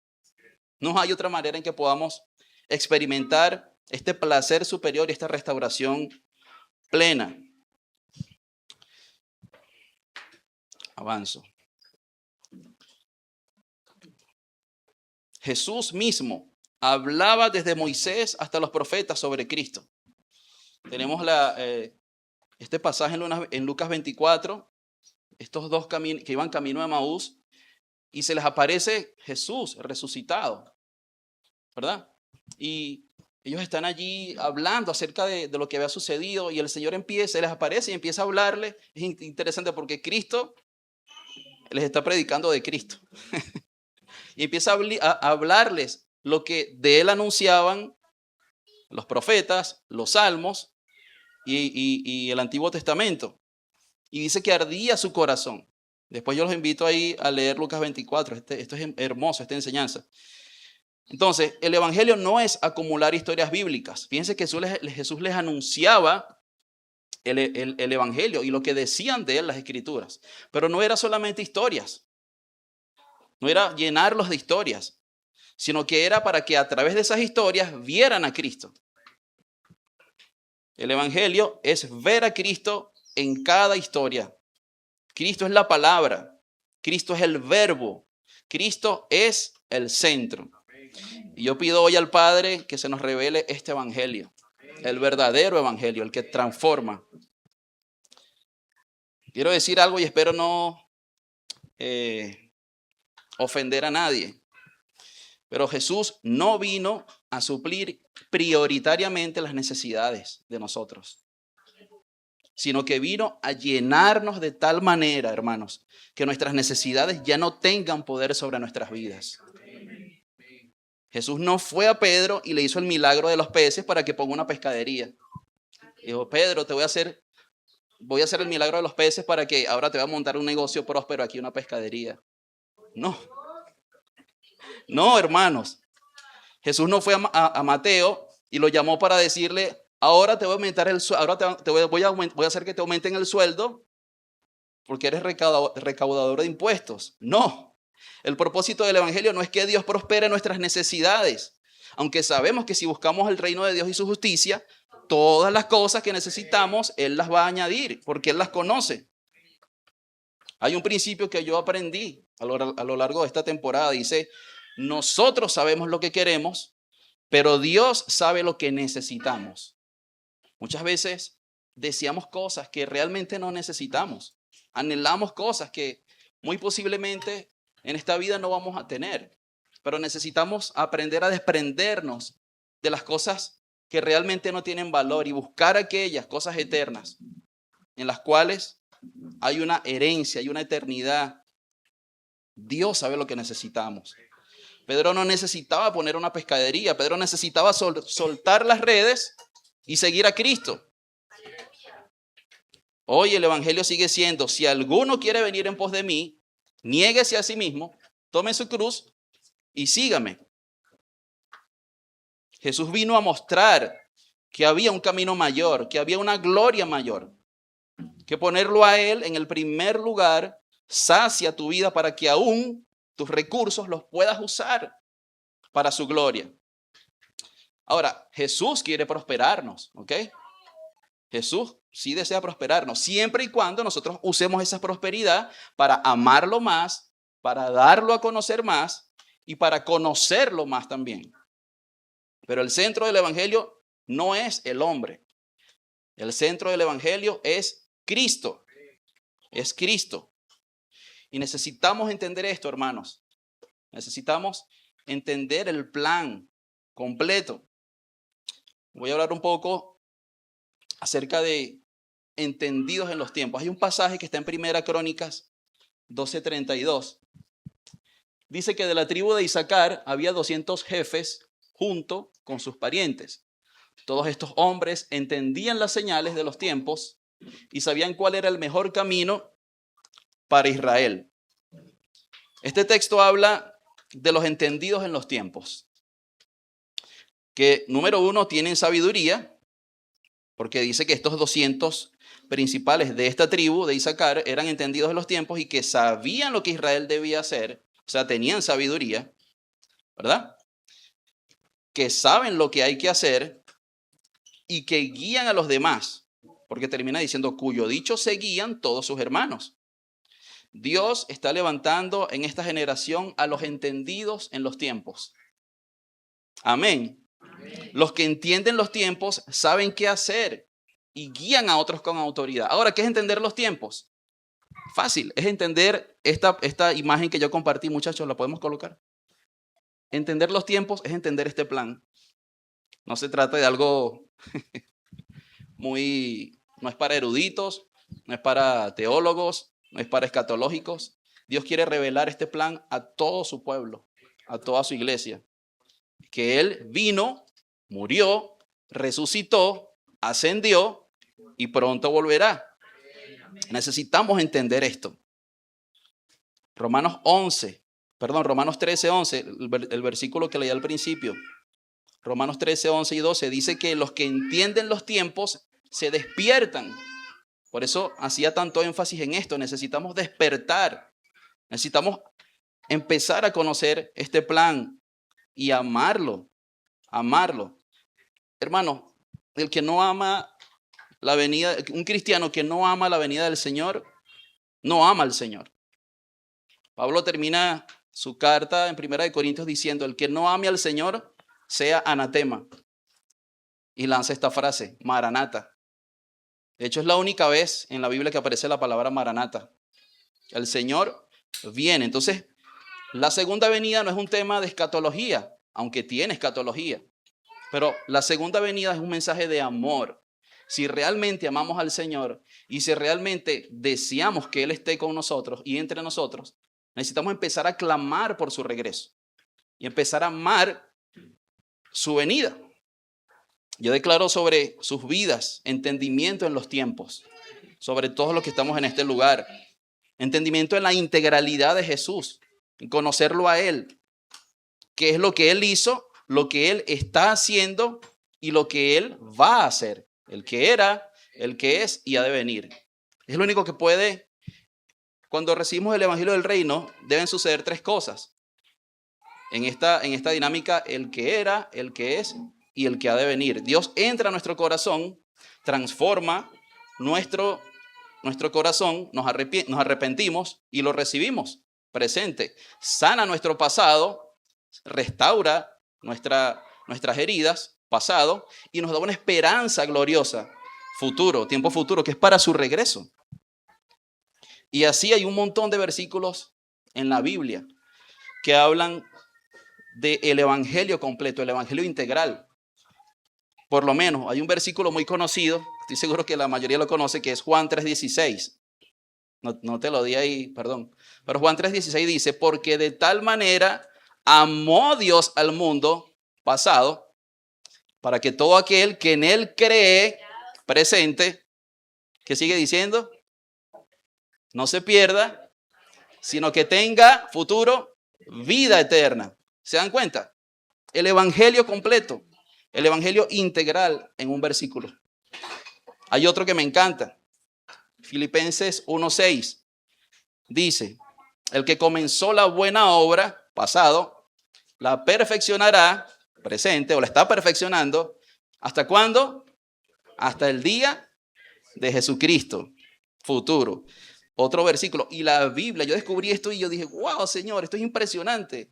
No hay otra manera en que podamos experimentar este placer superior y esta restauración plena. Avanzo. Jesús mismo hablaba desde Moisés hasta los profetas sobre Cristo. Tenemos este pasaje en Lucas 24, estos dos que iban camino a Emaús, y se les aparece Jesús resucitado, ¿verdad? Y ellos están allí hablando acerca de lo que había sucedido, y el Señor se les aparece y empieza a hablarles. Es interesante porque Cristo les está predicando de Cristo. Y empieza a hablarles lo que de Él anunciaban los profetas, los salmos y el Antiguo Testamento. Y dice que ardía su corazón. Después yo los invito ahí a leer Lucas 24. Esto es hermoso, esta enseñanza. Entonces, el evangelio no es acumular historias bíblicas. Fíjense que Jesús les anunciaba el evangelio y lo que decían de él las escrituras. Pero no era solamente historias. No era llenarlos de historias, sino que era para que a través de esas historias vieran a Cristo. El evangelio es ver a Cristo en cada historia. Cristo es la palabra. Cristo es el verbo. Cristo es el centro. Y yo pido hoy al Padre que se nos revele este evangelio, el verdadero evangelio, el que transforma. Quiero decir algo y espero no ofender a nadie, pero Jesús no vino a suplir prioritariamente las necesidades de nosotros, sino que vino a llenarnos de tal manera, hermanos, que nuestras necesidades ya no tengan poder sobre nuestras vidas. Jesús no fue a Pedro y le hizo el milagro de los peces para que ponga una pescadería. Dijo, Pedro, voy a hacer el milagro de los peces para que ahora te voy a montar un negocio próspero aquí, una pescadería. No, hermanos. Jesús no fue a Mateo y lo llamó para decirle, ahora te voy a aumentar voy a hacer que te aumenten el sueldo porque eres recaudador de impuestos. No. El propósito del evangelio no es que Dios prospere nuestras necesidades, aunque sabemos que si buscamos el reino de Dios y su justicia, todas las cosas que necesitamos, Él las va a añadir, porque Él las conoce. Hay un principio que yo aprendí a lo largo de esta temporada. Dice, nosotros sabemos lo que queremos, pero Dios sabe lo que necesitamos. Muchas veces deseamos cosas que realmente no necesitamos. Anhelamos cosas que muy posiblemente en esta vida no vamos a tener. Pero necesitamos aprender a desprendernos de las cosas que realmente no tienen valor y buscar aquellas cosas eternas en las cuales hay una herencia, hay una eternidad. Dios sabe lo que necesitamos. Pedro no necesitaba poner una pescadería. Pedro necesitaba soltar las redes y seguir a Cristo. Hoy el evangelio sigue siendo, si alguno quiere venir en pos de mí, niéguese a sí mismo, tome su cruz y sígame. Jesús vino a mostrar que había un camino mayor, que había una gloria mayor, que ponerlo a Él en el primer lugar sacia tu vida para que aún tus recursos los puedas usar para su gloria. Ahora, Jesús quiere prosperarnos, ¿ok? Jesús sí desea prosperarnos, siempre y cuando nosotros usemos esa prosperidad para amarlo más, para darlo a conocer más y para conocerlo más también. Pero el centro del evangelio no es el hombre. El centro del evangelio es Cristo. Es Cristo. Y necesitamos entender esto, hermanos. Necesitamos entender el plan completo. Voy a hablar un poco acerca de entendidos en los tiempos. Hay un pasaje que está en Primera Crónicas 12:32. Dice que de la tribu de Isaacar había 200 jefes junto con sus parientes. Todos estos hombres entendían las señales de los tiempos y sabían cuál era el mejor camino para Israel. Este texto habla de los entendidos en los tiempos, que número uno tienen sabiduría, porque dice que estos 200 principales de esta tribu de Isaacar eran entendidos en los tiempos y que sabían lo que Israel debía hacer, o sea, tenían sabiduría, ¿verdad? Que saben lo que hay que hacer y que guían a los demás, porque termina diciendo, cuyo dicho seguían todos sus hermanos. Dios está levantando en esta generación a los entendidos en los tiempos. Amén. Los que entienden los tiempos saben qué hacer y guían a otros con autoridad. Ahora, ¿qué es entender los tiempos? Fácil, es entender esta imagen que yo compartí, muchachos, ¿la podemos colocar? Entender los tiempos es entender este plan. No se trata de algo no es para eruditos, no es para teólogos, no es para escatológicos. Dios quiere revelar este plan a todo su pueblo, a toda su iglesia. Que Él vino, murió, resucitó, ascendió y pronto volverá. Necesitamos entender esto. Romanos 13:11, el versículo que leí al principio. Romanos 13:11 y 12 dice que los que entienden los tiempos se despiertan. Por eso hacía tanto énfasis en esto. Necesitamos despertar. Necesitamos empezar a conocer este plan y amarlo. Amarlo. Hermano, el que no ama la venida, un cristiano que no ama la venida del Señor, no ama al Señor. Pablo termina su carta en 1 Corintios diciendo, el que no ame al Señor sea anatema. Y lanza esta frase, Maranata. De hecho, es la única vez en la Biblia que aparece la palabra Maranata. El Señor viene. Entonces, la segunda venida no es un tema de escatología, aunque tiene escatología. Pero la segunda venida es un mensaje de amor. Si realmente amamos al Señor y si realmente deseamos que Él esté con nosotros y entre nosotros, necesitamos empezar a clamar por su regreso y empezar a amar su venida. Yo declaro sobre sus vidas entendimiento en los tiempos, sobre todos los que estamos en este lugar, entendimiento en la integralidad de Jesús, en conocerlo a Él, qué es lo que Él hizo, lo que Él está haciendo y lo que Él va a hacer, el que era, el que es y ha de venir. Es lo único que puede, cuando recibimos el Evangelio del Reino, deben suceder tres cosas. En esta dinámica, el que era, el que es y el que ha de venir. Dios entra a nuestro corazón, transforma nuestro corazón, nos arrepentimos y lo recibimos presente. Sana nuestro pasado, restaura nuestras heridas, pasado, y nos da una esperanza gloriosa, futuro, tiempo futuro, que es para su regreso. Y así hay un montón de versículos en la Biblia que hablan del evangelio completo, el evangelio integral. Por lo menos hay un versículo muy conocido, estoy seguro que la mayoría lo conoce, que es Juan 3:16. No te lo di ahí, perdón. Pero Juan 3:16 dice, porque de tal manera amó Dios al mundo pasado, para que todo aquel que en Él cree, presente, ¿qué sigue diciendo? No se pierda, sino que tenga futuro, vida eterna. ¿Se dan cuenta? El evangelio completo, el evangelio integral en un versículo. Hay otro que me encanta. Filipenses 1:6 dice, el que comenzó la buena obra, pasado, la perfeccionará, presente, o la está perfeccionando, ¿hasta cuándo? Hasta el día de Jesucristo, futuro. Otro versículo, y la Biblia, yo descubrí esto y yo dije, wow, Señor, esto es impresionante.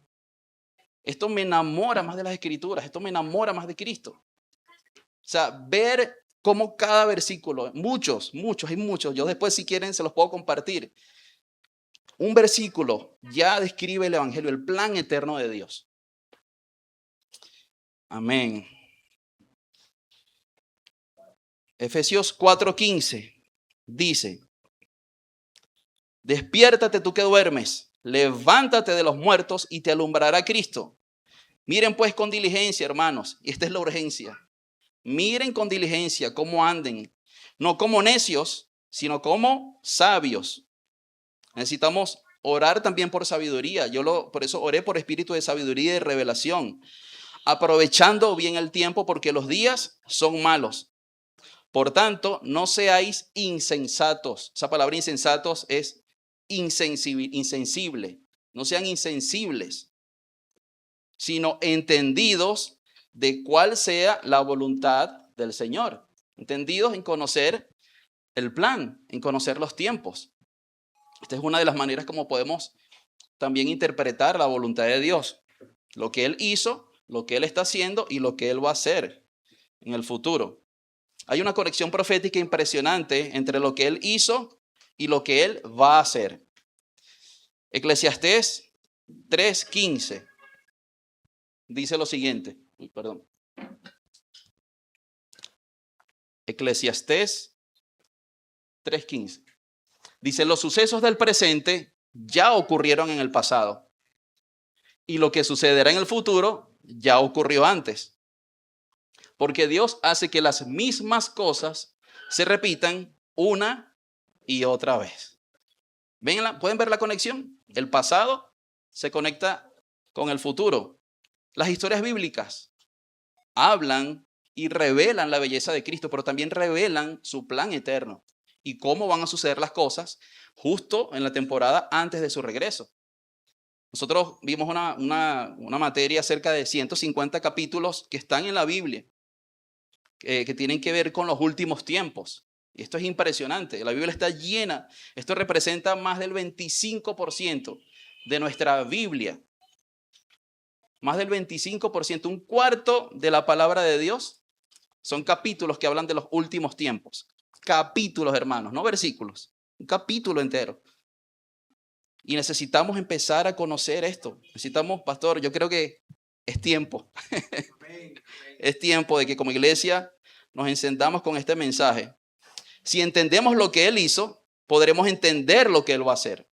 Esto me enamora más de las Escrituras, esto me enamora más de Cristo. O sea, ver cómo cada versículo, muchos, hay muchos, yo después si quieren se los puedo compartir. Un versículo ya describe el evangelio, el plan eterno de Dios. Amén. Efesios 4:15 dice, despiértate tú que duermes, levántate de los muertos y te alumbrará Cristo. Miren pues con diligencia, hermanos, y esta es la urgencia. Miren con diligencia cómo anden, no como necios, sino como sabios. Necesitamos orar también por sabiduría. Por eso oré por espíritu de sabiduría y de revelación, aprovechando bien el tiempo porque los días son malos. Por tanto, no seáis insensatos. Esa palabra insensatos es insensible. No sean insensibles, sino entendidos de cuál sea la voluntad del Señor. Entendidos en conocer el plan, en conocer los tiempos. Esta es una de las maneras como podemos también interpretar la voluntad de Dios. Lo que Él hizo, lo que Él está haciendo y lo que Él va a hacer en el futuro. Hay una conexión profética impresionante entre lo que Él hizo y lo que Él va a hacer. Eclesiastés 3:15 dice lo siguiente. Eclesiastés 3:15. Dice, los sucesos del presente ya ocurrieron en el pasado y lo que sucederá en el futuro ya ocurrió antes. Porque Dios hace que las mismas cosas se repitan una y otra vez. ¿Pueden ver la conexión? El pasado se conecta con el futuro. Las historias bíblicas hablan y revelan la belleza de Cristo, pero también revelan su plan eterno y cómo van a suceder las cosas justo en la temporada antes de su regreso. Nosotros vimos una materia acerca de 150 capítulos que están en la Biblia, que tienen que ver con los últimos tiempos. Y esto es impresionante. La Biblia está llena. Esto representa más del 25% de nuestra Biblia. Más del 25%, un cuarto de la palabra de Dios son capítulos que hablan de los últimos tiempos. Capítulos, hermanos, no versículos. Un capítulo entero. Y necesitamos empezar a conocer esto. Necesitamos, pastor, yo creo que es tiempo. Es tiempo de que como iglesia nos encendamos con este mensaje. Si entendemos lo que Él hizo, podremos entender lo que Él va a hacer.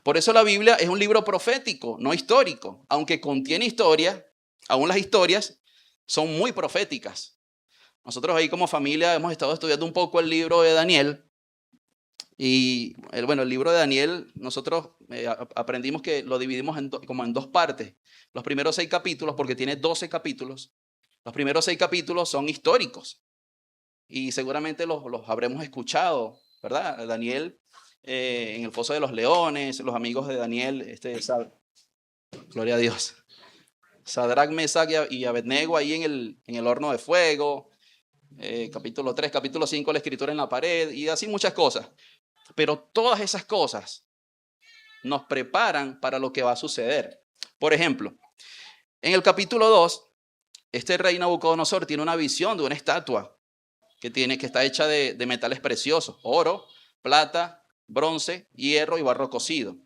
Por eso la Biblia es un libro profético, no histórico. Aunque contiene historia, aún las historias son muy proféticas. Nosotros ahí como familia hemos estado estudiando un poco el libro de Daniel. Y el libro de Daniel, nosotros aprendimos que lo dividimos como en dos partes. Los primeros 6 capítulos, porque tiene 12 capítulos, los primeros 6 capítulos son históricos. Y seguramente los habremos escuchado, ¿verdad? Daniel en el foso de los leones, los amigos de Daniel, gloria a Dios. Sadrach, Mesach y Abednego ahí en el horno de fuego. Capítulo 3, capítulo 5, la escritura en la pared y así muchas cosas. Pero todas esas cosas nos preparan para lo que va a suceder. Por ejemplo, en el capítulo 2, este rey Nabucodonosor tiene una visión de una estatua que está hecha de metales preciosos, oro, plata, bronce, hierro y barro cocido.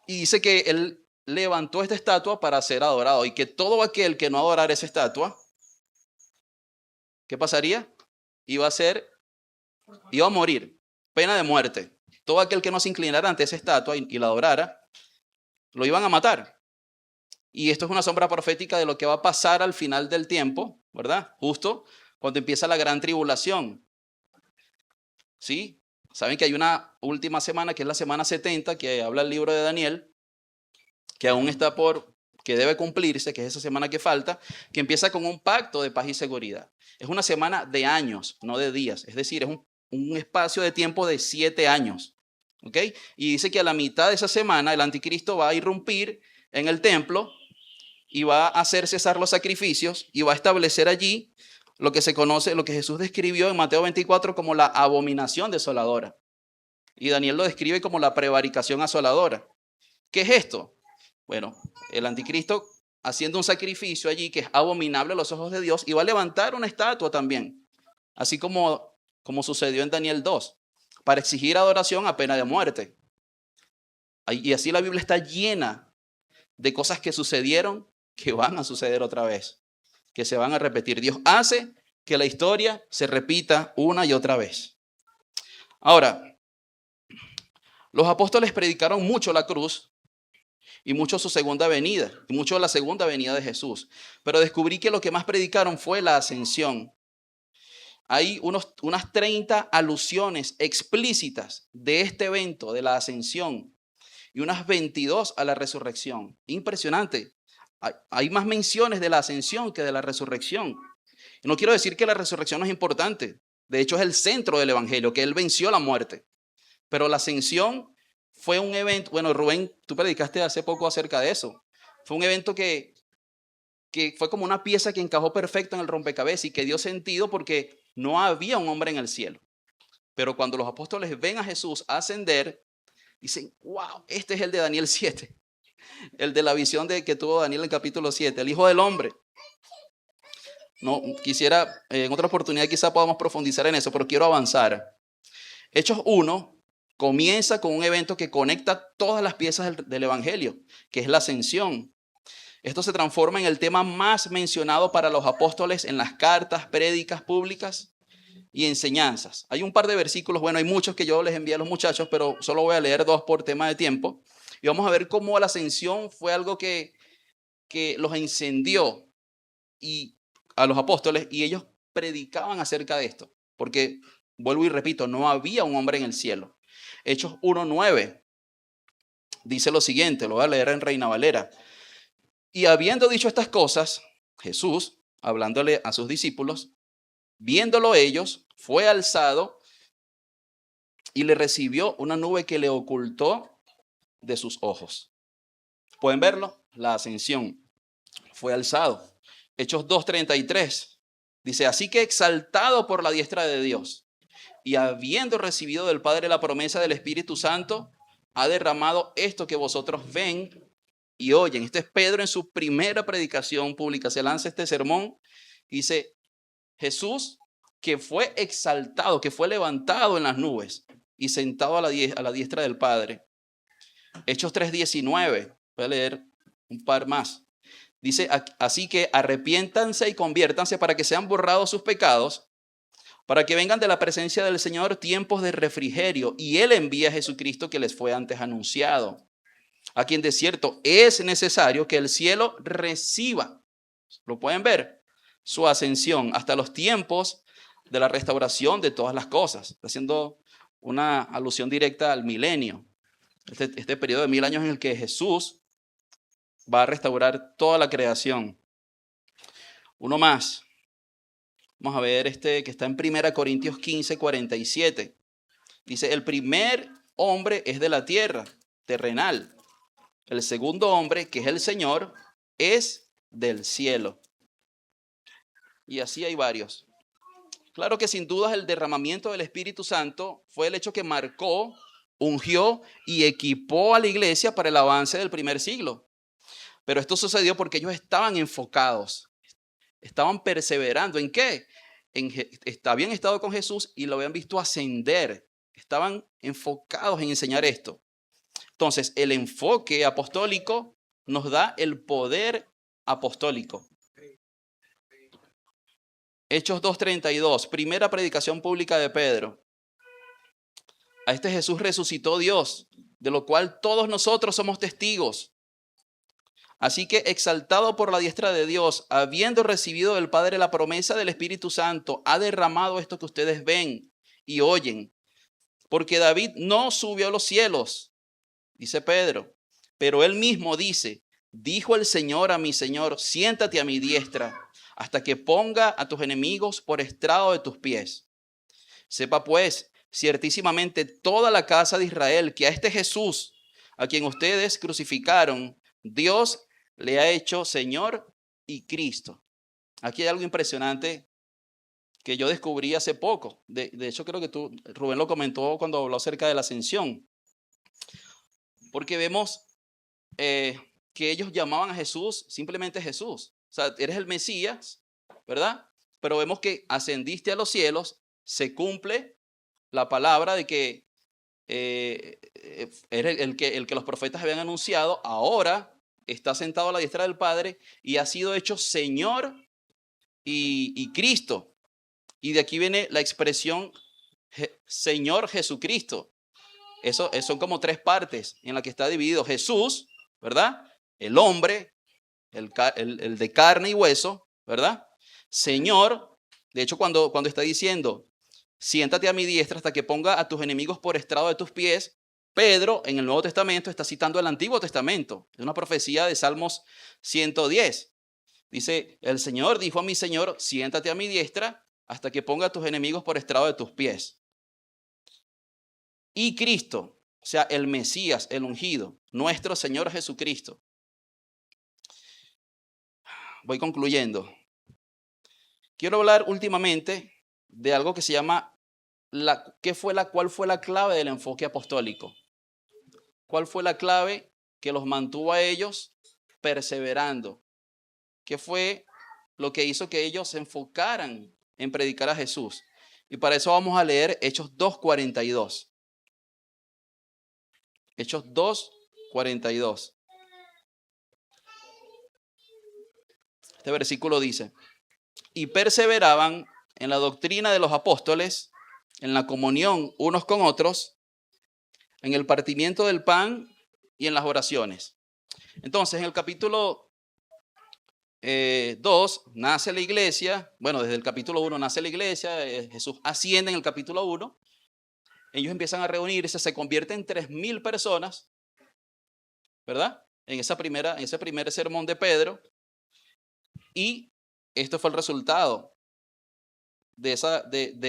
Y dice que él levantó esta estatua para ser adorado y que todo aquel que no adorara esa estatua, ¿qué pasaría? Iba a morir, pena de muerte. Todo aquel que no se inclinara ante esa estatua y la adorara, lo iban a matar. Y esto es una sombra profética de lo que va a pasar al final del tiempo, ¿verdad? Justo cuando empieza la gran tribulación. ¿Sí? Saben que hay una última semana, que es la semana 70, que habla el libro de Daniel, que aún está que debe cumplirse, que es esa semana que falta, que empieza con un pacto de paz y seguridad. Es una semana de años, no de días. Es decir, es un espacio de tiempo de 7 años. ¿Ok? Y dice que a la mitad de esa semana el anticristo va a irrumpir en el templo y va a hacer cesar los sacrificios y va a establecer allí lo que se conoce, lo que Jesús describió en Mateo 24 como la abominación desoladora. Y Daniel lo describe como la prevaricación asoladora. ¿Qué es esto? Bueno, el anticristo haciendo un sacrificio allí que es abominable a los ojos de Dios y va a levantar una estatua también, así como sucedió en Daniel 2, para exigir adoración a pena de muerte. Y así la Biblia está llena de cosas que sucedieron, que van a suceder otra vez, que se van a repetir. Dios hace que la historia se repita una y otra vez. Ahora, los apóstoles predicaron mucho la cruz y mucho su segunda venida, y mucho la segunda venida de Jesús. Pero descubrí que lo que más predicaron fue la ascensión. Hay unas 30 alusiones explícitas de este evento, de la ascensión, y unas 22 a la resurrección. Impresionante. Hay más menciones de la ascensión que de la resurrección. Y no quiero decir que la resurrección no es importante. De hecho, es el centro del evangelio, que Él venció la muerte. Pero la ascensión fue un evento, bueno, Rubén, tú predicaste hace poco acerca de eso. Fue un evento que fue como una pieza que encajó perfecto en el rompecabezas y que dio sentido porque no había un hombre en el cielo. Pero cuando los apóstoles ven a Jesús ascender, dicen, wow, este es el de Daniel 7, el de la visión que tuvo Daniel en capítulo 7, el Hijo del Hombre. No, quisiera, en otra oportunidad quizá podamos profundizar en eso, pero quiero avanzar. Hechos 1 comienza con un evento que conecta todas las piezas del Evangelio, que es la ascensión. Esto se transforma en el tema más mencionado para los apóstoles en las cartas, prédicas públicas y enseñanzas. Hay un par de versículos, bueno, hay muchos que yo les envié a los muchachos, pero solo voy a leer 2 por tema de tiempo. Y vamos a ver cómo la ascensión fue algo que los encendió y a los apóstoles, y ellos predicaban acerca de esto, porque, vuelvo y repito, no había un hombre en el cielo. Hechos 1:9 dice lo siguiente, lo voy a leer en Reina Valera. Y habiendo dicho estas cosas, Jesús, hablándole a sus discípulos, viéndolo ellos, fue alzado y le recibió una nube que le ocultó de sus ojos. ¿Pueden verlo? La ascensión. Fue alzado. Hechos 2:33 dice, así que exaltado por la diestra de Dios y habiendo recibido del Padre la promesa del Espíritu Santo, ha derramado esto que vosotros ven y oyen. Este es Pedro en su primera predicación pública. Se lanza este sermón y dice, Jesús que fue exaltado, que fue levantado en las nubes y sentado a la diestra del Padre. Hechos 3:19. Voy a leer un par más. Dice, así que arrepiéntanse y conviértanse para que sean borrados sus pecados, para que vengan de la presencia del Señor tiempos de refrigerio, y Él envía a Jesucristo que les fue antes anunciado, a quien de cierto es necesario que el cielo reciba, lo pueden ver, su ascensión hasta los tiempos de la restauración de todas las cosas. Está haciendo una alusión directa al milenio, este periodo de 1000 años en el que Jesús va a restaurar toda la creación. Uno más. Vamos a ver este que está en 1 Corintios 15:47. Dice, el primer hombre es de la tierra, terrenal. El segundo hombre, que es el Señor, es del cielo. Y así hay varios. Claro que sin dudas el derramamiento del Espíritu Santo fue el hecho que marcó, ungió y equipó a la iglesia para el avance del primer siglo. Pero esto sucedió porque ellos estaban enfocados, estaban perseverando. ¿En qué? Habían estado con Jesús y lo habían visto ascender. Estaban enfocados en enseñar esto. Entonces, el enfoque apostólico nos da el poder apostólico. Hechos 2:32, primera predicación pública de Pedro. A este Jesús resucitó Dios, de lo cual todos nosotros somos testigos. Así que exaltado por la diestra de Dios, habiendo recibido del Padre la promesa del Espíritu Santo, ha derramado esto que ustedes ven y oyen. Porque David no subió a los cielos, dice Pedro, pero él mismo dice, dijo el Señor a mi Señor, siéntate a mi diestra, hasta que ponga a tus enemigos por estrado de tus pies. Sepa pues, ciertísimamente toda la casa de Israel, que a este Jesús, a quien ustedes crucificaron, Dios le ha hecho Señor y Cristo. Aquí hay algo impresionante que yo descubrí hace poco. De hecho, creo que Rubén lo comentó cuando habló acerca de la ascensión. Porque vemos que ellos llamaban a Jesús simplemente Jesús. O sea, eres el Mesías, ¿verdad? Pero vemos que ascendiste a los cielos, se cumple la palabra de que eres el que los profetas habían anunciado. Ahora está sentado a la diestra del Padre y ha sido hecho Señor y Cristo. Y de aquí viene la expresión Señor Jesucristo. Eso son como tres partes en las que está dividido Jesús, ¿verdad? El hombre, el de carne y hueso, ¿verdad? Señor, de hecho cuando está diciendo, siéntate a mi diestra hasta que ponga a tus enemigos por estrado de tus pies, Pedro en el Nuevo Testamento está citando el Antiguo Testamento. Es una profecía de Salmos 110. Dice, el Señor dijo a mi Señor, siéntate a mi diestra hasta que ponga a tus enemigos por estrado de tus pies. Y Cristo, o sea, el Mesías, el ungido, nuestro Señor Jesucristo. Voy concluyendo. Quiero hablar últimamente de algo que se llama, ¿cuál fue la clave del enfoque apostólico? ¿Cuál fue la clave que los mantuvo a ellos perseverando? ¿Qué fue lo que hizo que ellos se enfocaran en predicar a Jesús? Y para eso vamos a leer Hechos 2:42. Hechos 2:42. Este versículo dice, y perseveraban en la doctrina de los apóstoles, en la comunión unos con otros, en el partimiento del pan y en las oraciones. Entonces, en el capítulo 2 nace la iglesia. Bueno, desde el capítulo 1 nace la iglesia. Jesús asciende en el capítulo 1. Ellos empiezan a reunirse, se convierten en 3,000 personas, ¿verdad? En ese primer sermón de Pedro. Y esto fue el resultado de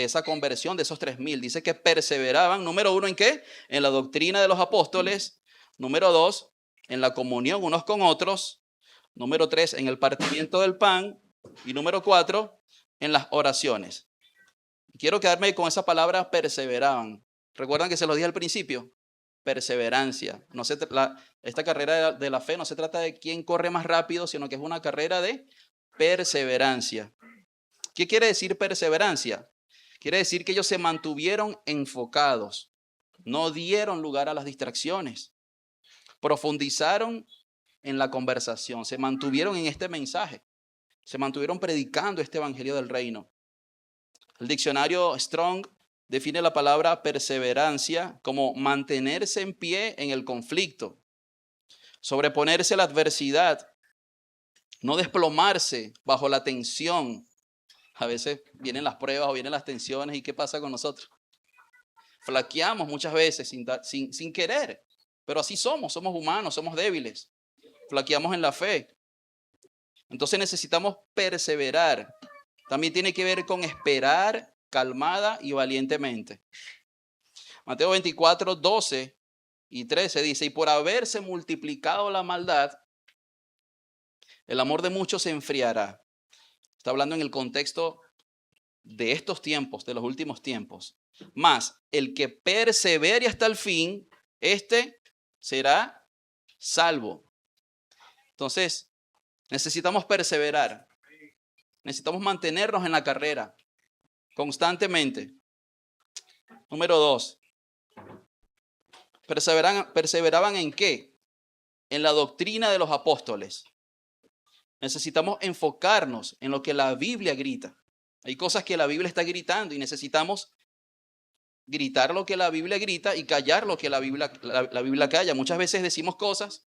esa conversión de esos 3,000. Dice que perseveraban, número 1, ¿en qué? En la doctrina de los apóstoles. Número 2, en la comunión unos con otros. Número 3, en el partimiento del pan. Y número 4, en las oraciones. Quiero quedarme con esa palabra perseveraban. ¿Recuerdan que se los dije al principio? Perseverancia. Esta carrera de la fe no se trata de quién corre más rápido, sino que es una carrera de perseverancia. ¿Qué quiere decir perseverancia? Quiere decir que ellos se mantuvieron enfocados, no dieron lugar a las distracciones, profundizaron en la conversación, se mantuvieron en este mensaje, se mantuvieron predicando este evangelio del reino. El diccionario Strong define la palabra perseverancia como mantenerse en pie en el conflicto, sobreponerse a la adversidad, no desplomarse bajo la tensión. A veces vienen las pruebas o vienen las tensiones y ¿qué pasa con nosotros? Flaqueamos muchas veces sin querer, pero así somos humanos, somos débiles, flaqueamos en la fe. Entonces necesitamos perseverar. También tiene que ver con esperar calmada y valientemente. Mateo 24, 12 y 13 dice, y por haberse multiplicado la maldad, el amor de muchos se enfriará. Está hablando en el contexto de estos tiempos, de los últimos tiempos. Mas el que persevere hasta el fin, este será salvo. Entonces, necesitamos perseverar. Necesitamos mantenernos en la carrera constantemente. Número 2. ¿Perseveraban en qué? En la doctrina de los apóstoles. Necesitamos enfocarnos en lo que la Biblia grita. Hay cosas que la Biblia está gritando y necesitamos gritar lo que la Biblia grita y callar lo que la Biblia calla. Muchas veces decimos cosas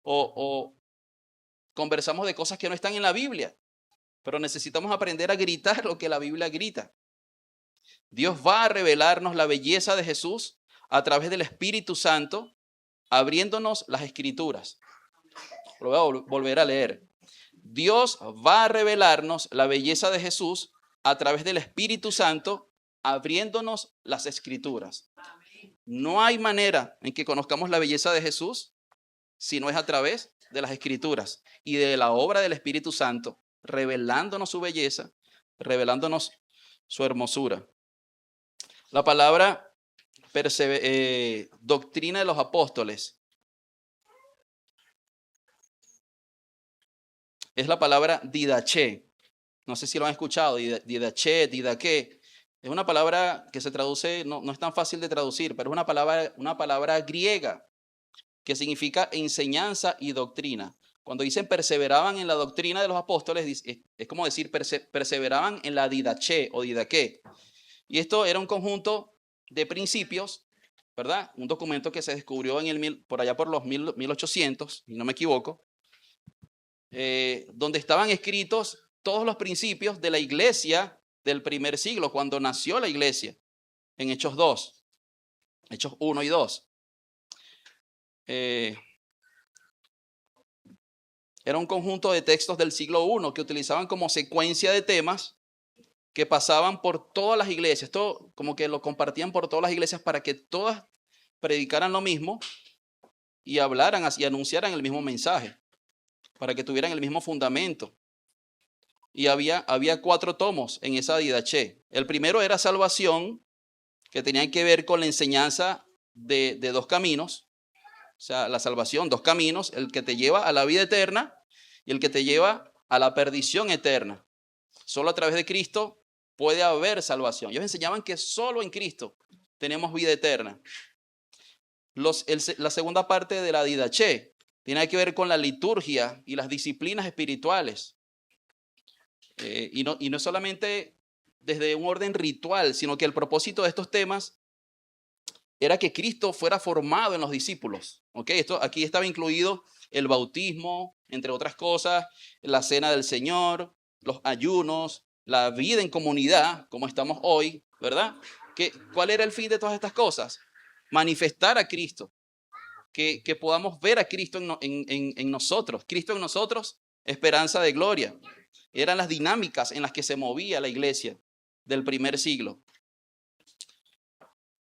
o conversamos de cosas que no están en la Biblia, pero necesitamos aprender a gritar lo que la Biblia grita. Dios va a revelarnos la belleza de Jesús a través del Espíritu Santo, abriéndonos las Escrituras. Lo voy a volver a leer. Dios va a revelarnos la belleza de Jesús a través del Espíritu Santo, abriéndonos las Escrituras. No hay manera en que conozcamos la belleza de Jesús si no es a través de las Escrituras y de la obra del Espíritu Santo, revelándonos su belleza, revelándonos su hermosura. La palabra doctrina de los apóstoles es la palabra didaché. No sé si lo han escuchado, didaché, didaqué. Es una palabra que se traduce, no es tan fácil de traducir, pero es una palabra griega que significa enseñanza y doctrina. Cuando dicen perseveraban en la doctrina de los apóstoles, es como decir perseveraban en la didaché o didaqué. Y esto era un conjunto de principios, ¿verdad? Un documento que se descubrió por allá por los 1800, si no me equivoco, donde estaban escritos todos los principios de la iglesia del primer siglo, cuando nació la iglesia, en Hechos 2, Hechos 1 y 2. Era un conjunto de textos del siglo I que utilizaban como secuencia de temas que pasaban por todas las iglesias. Esto como que lo compartían por todas las iglesias para que todas predicaran lo mismo y hablaran y anunciaran el mismo mensaje, para que tuvieran el mismo fundamento. Y había 4 tomos en esa didaché. El primero era salvación, que tenía que ver con la enseñanza de 2 caminos. O sea, la salvación, 2 caminos, el que te lleva a la vida eterna y el que te lleva a la perdición eterna. Solo a través de Cristo puede haber salvación. Ellos enseñaban que solo en Cristo tenemos vida eterna. La segunda parte de la didaché tiene que ver con la liturgia y las disciplinas espirituales. Y no solamente desde un orden ritual, sino que el propósito de estos temas era que Cristo fuera formado en los discípulos. ¿Okay? Aquí estaba incluido el bautismo, entre otras cosas, la cena del Señor, los ayunos, la vida en comunidad, como estamos hoy, ¿verdad? ¿Cuál era el fin de todas estas cosas? Manifestar a Cristo, que podamos ver a Cristo en nosotros. Cristo en nosotros, esperanza de gloria. Eran las dinámicas en las que se movía la iglesia del primer siglo.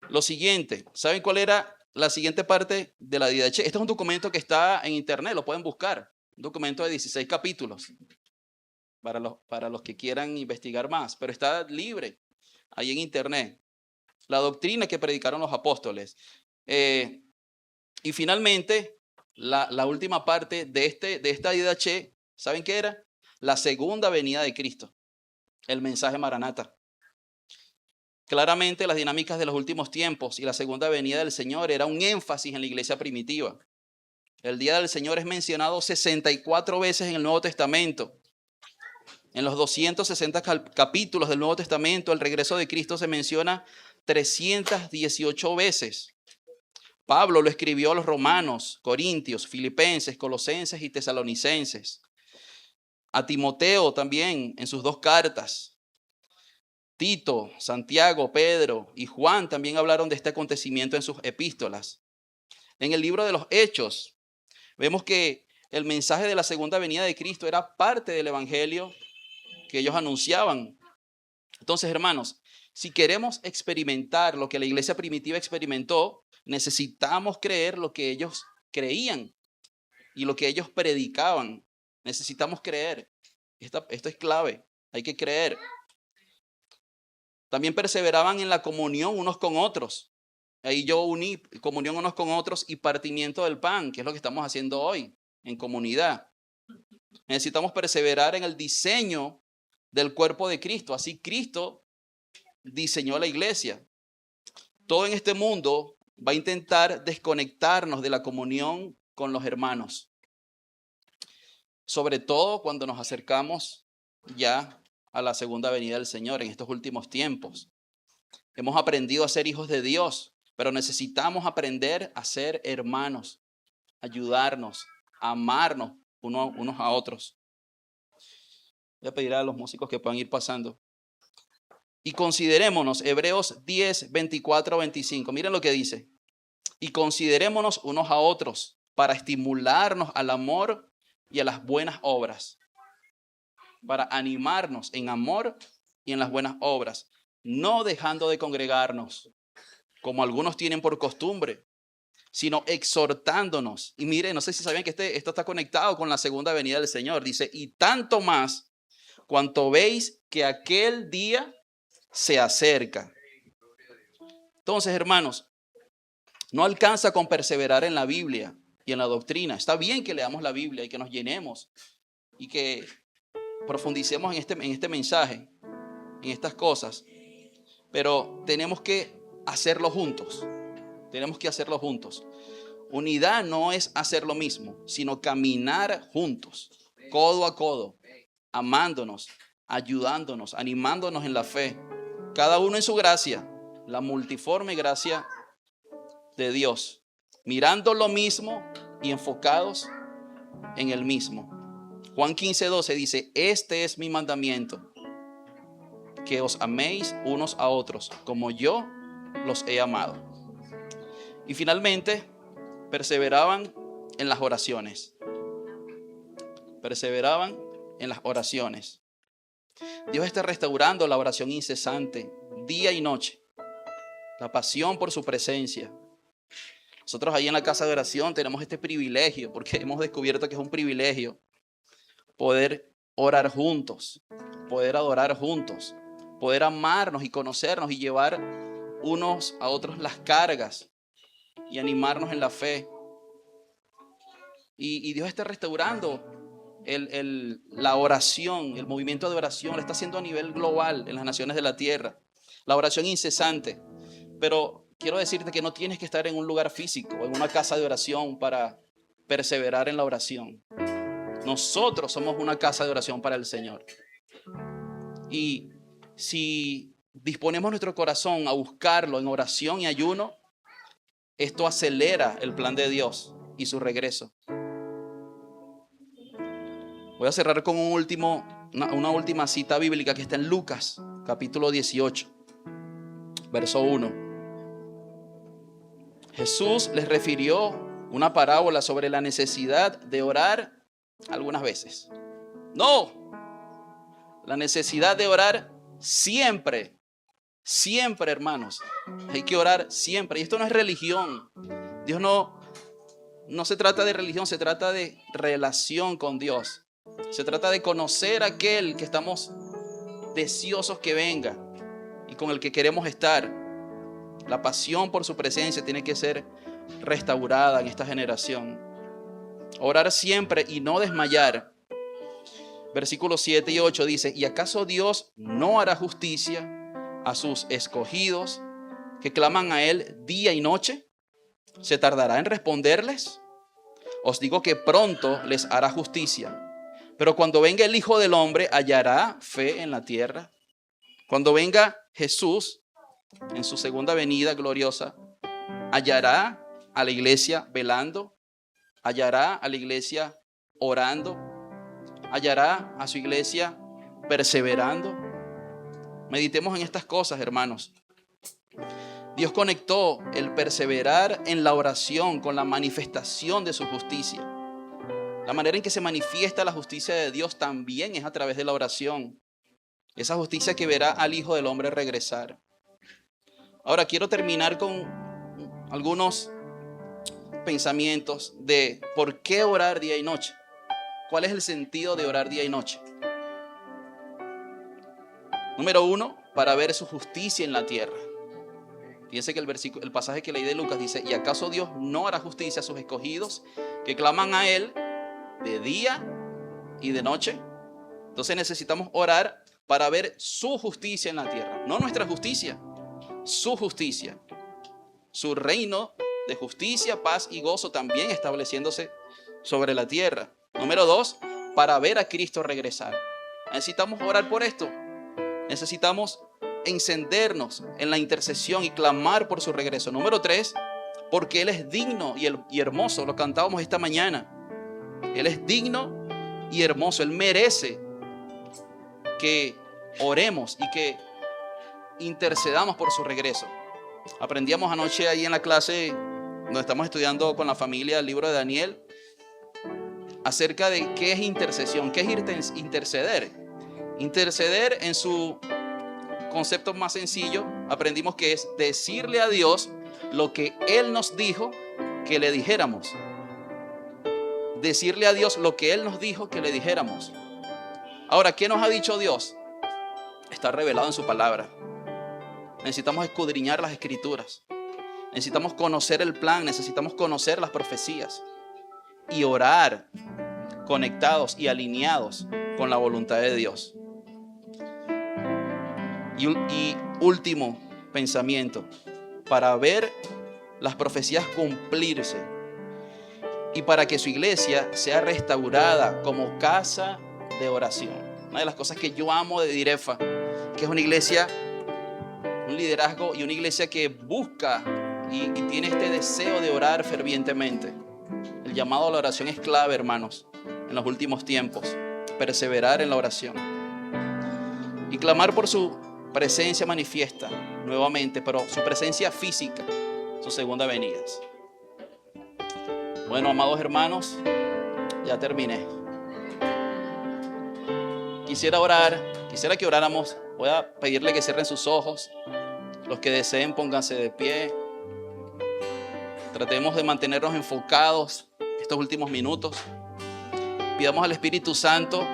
Lo siguiente, ¿saben cuál era la siguiente parte de la didaché? Este es un documento que está en internet, lo pueden buscar. Un documento de 16 capítulos para los que quieran investigar más, pero está libre ahí en internet. La doctrina que predicaron los apóstoles. Y finalmente, la última parte de esta didaché, ¿saben qué era? La segunda venida de Cristo, el mensaje Maranata. Claramente las dinámicas de los últimos tiempos y la segunda venida del Señor era un énfasis en la iglesia primitiva. El día del Señor es mencionado 64 veces en el Nuevo Testamento. En los 260 capítulos del Nuevo Testamento, el regreso de Cristo se menciona 318 veces. Pablo lo escribió a los romanos, corintios, filipenses, colosenses y tesalonicenses. A Timoteo también en sus 2 cartas. Tito, Santiago, Pedro y Juan también hablaron de este acontecimiento en sus epístolas. En el libro de los Hechos, vemos que el mensaje de la segunda venida de Cristo era parte del evangelio que ellos anunciaban. Entonces, hermanos, si queremos experimentar lo que la iglesia primitiva experimentó, necesitamos creer lo que ellos creían y lo que ellos predicaban. Necesitamos creer. Esto es clave. Hay que creer. También perseveraban en la comunión unos con otros. Ahí yo uní comunión unos con otros y partimiento del pan, que es lo que estamos haciendo hoy en comunidad. Necesitamos perseverar en el diseño del cuerpo de Cristo. Así Cristo diseñó la iglesia. Todo en este mundo va a intentar desconectarnos de la comunión con los hermanos. Sobre todo cuando nos acercamos ya a la segunda venida del Señor en estos últimos tiempos. Hemos aprendido a ser hijos de Dios, pero necesitamos aprender a ser hermanos, ayudarnos, amarnos unos a otros. Voy a pedir a los músicos que puedan ir pasando. Y considerémonos, Hebreos 10, 24, 25. Miren lo que dice. Y considerémonos unos a otros para estimularnos al amor y a las buenas obras. Para animarnos en amor y en las buenas obras. No dejando de congregarnos, como algunos tienen por costumbre, sino exhortándonos. Y mire, no sé si sabían que esto está conectado con la segunda venida del Señor. Dice, y tanto más cuanto veis que aquel día se acerca. Entonces, hermanos, no alcanza con perseverar en la Biblia y en la doctrina. Está bien que leamos la Biblia y que nos llenemos y que profundicemos en este mensaje, en estas cosas. Pero tenemos que hacerlo juntos. Tenemos que hacerlo juntos. Unidad no es hacer lo mismo, sino caminar juntos, codo a codo, amándonos, ayudándonos, animándonos en la fe, cada uno en su gracia, la multiforme gracia de Dios, mirando lo mismo y enfocados en el mismo. Juan 15:12 dice: este es mi mandamiento, que os améis unos a otros como yo los he amado. Y finalmente, perseveraban en las oraciones. Perseveraban en las oraciones. Dios está restaurando la oración incesante, día y noche. La pasión por su presencia. Nosotros ahí en la casa de oración tenemos este privilegio, porque hemos descubierto que es un privilegio poder orar juntos, poder adorar juntos, poder amarnos y conocernos y llevar unos a otros las cargas y animarnos en la fe. Y Dios está restaurando la oración, el movimiento de oración, lo está haciendo a nivel global en las naciones de la tierra. La oración incesante. Pero quiero decirte que no tienes que estar en un lugar físico o en una casa de oración para perseverar en la oración. Nosotros somos una casa de oración para el Señor. Y si disponemos nuestro corazón a buscarlo en oración y ayuno, esto acelera el plan de Dios y su regreso. Voy a cerrar con una última cita bíblica que está en Lucas, capítulo 18, verso 1. Jesús les refirió una parábola sobre la necesidad de orar algunas veces. No, la necesidad de orar siempre, siempre, hermanos. Hay que orar siempre. Y esto no es religión. Dios no se trata de religión, se trata de relación con Dios. Se trata de conocer a aquel que estamos deseosos que venga y con el que queremos estar. La pasión por su presencia tiene que ser restaurada en esta generación. Orar siempre y no desmayar. Versículos 7 y 8 dice: ¿y acaso Dios no hará justicia a sus escogidos que claman a Él día y noche? ¿Se tardará en responderles? Os digo que pronto les hará justicia. Pero cuando venga el Hijo del Hombre, ¿hallará fe en la tierra? Cuando venga Jesús en su segunda venida gloriosa, ¿hallará a la iglesia velando? ¿Hallará a la iglesia orando? ¿Hallará a su iglesia perseverando? Meditemos en estas cosas, hermanos. Dios conectó el perseverar en la oración con la manifestación de su justicia. La manera en que se manifiesta la justicia de Dios también es a través de la oración. Esa justicia que verá al Hijo del Hombre regresar. Ahora quiero terminar con algunos pensamientos de por qué orar día y noche. ¿Cuál es el sentido de orar día y noche? Número 1, para ver su justicia en la tierra. Fíjense que el pasaje que leí de Lucas dice: ¿y acaso Dios no hará justicia a sus escogidos que claman a Él de día y de noche? Entonces necesitamos orar para ver su justicia en la tierra. No nuestra justicia, su justicia. Su reino de justicia, paz y gozo también estableciéndose sobre la tierra. Número 2, para ver a Cristo regresar. Necesitamos orar por esto. Necesitamos encendernos en la intercesión y clamar por su regreso. Número 3, porque Él es digno y hermoso. Lo cantábamos esta mañana. Él es digno y hermoso. Él merece que oremos y que intercedamos por su regreso. Aprendíamos anoche ahí en la clase donde estamos estudiando con la familia el libro de Daniel acerca de qué es intercesión, qué es interceder. Interceder, en su concepto más sencillo, aprendimos que es decirle a Dios lo que Él nos dijo que le dijéramos. Decirle a Dios lo que Él nos dijo que le dijéramos. Ahora, ¿qué nos ha dicho Dios? Está revelado en su palabra. Necesitamos escudriñar las escrituras. Necesitamos conocer el plan, necesitamos conocer las profecías y orar conectados y alineados con la voluntad de Dios. Y último pensamiento, para ver las profecías cumplirse, y para que su iglesia sea restaurada como casa de oración. Una de las cosas que yo amo de Direfa, que es una iglesia, un liderazgo y una iglesia que busca y tiene este deseo de orar fervientemente. El llamado a la oración es clave, hermanos, en los últimos tiempos. Perseverar en la oración y clamar por su presencia manifiesta nuevamente, pero su presencia física, su segunda venida. Bueno, amados hermanos, ya terminé. Quisiera que oráramos. Voy a pedirle que cierren sus ojos. Los que deseen, pónganse de pie. Tratemos de mantenernos enfocados estos últimos minutos. Pidamos al Espíritu Santo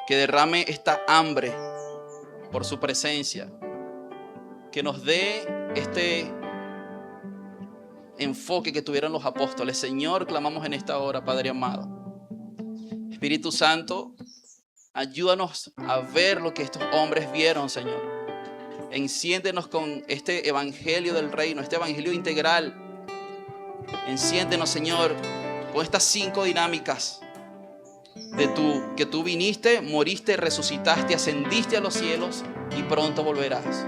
que derrame esta hambre por su presencia, que nos dé este enfoque que tuvieron los apóstoles. Señor, clamamos en esta hora, Padre amado. Espíritu Santo, ayúdanos a ver lo que estos hombres vieron, Señor. Enciéndenos con este evangelio del reino, este evangelio integral. Enciéndenos, Señor, con estas 5 dinámicas que tú viniste, moriste, resucitaste, ascendiste a los cielos y pronto volverás.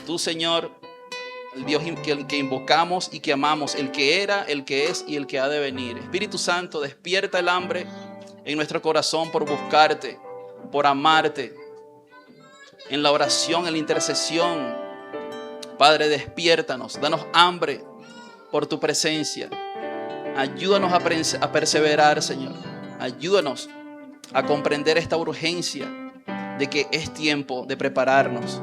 Tú, Señor, el Dios que invocamos y que amamos, el que era, el que es y el que ha de venir. Espíritu Santo, despierta el hambre en nuestro corazón por buscarte, por amarte, en la oración, en la intercesión. Padre, despiértanos, danos hambre por tu presencia. Ayúdanos a perseverar, Señor. Ayúdanos a comprender esta urgencia de que es tiempo de prepararnos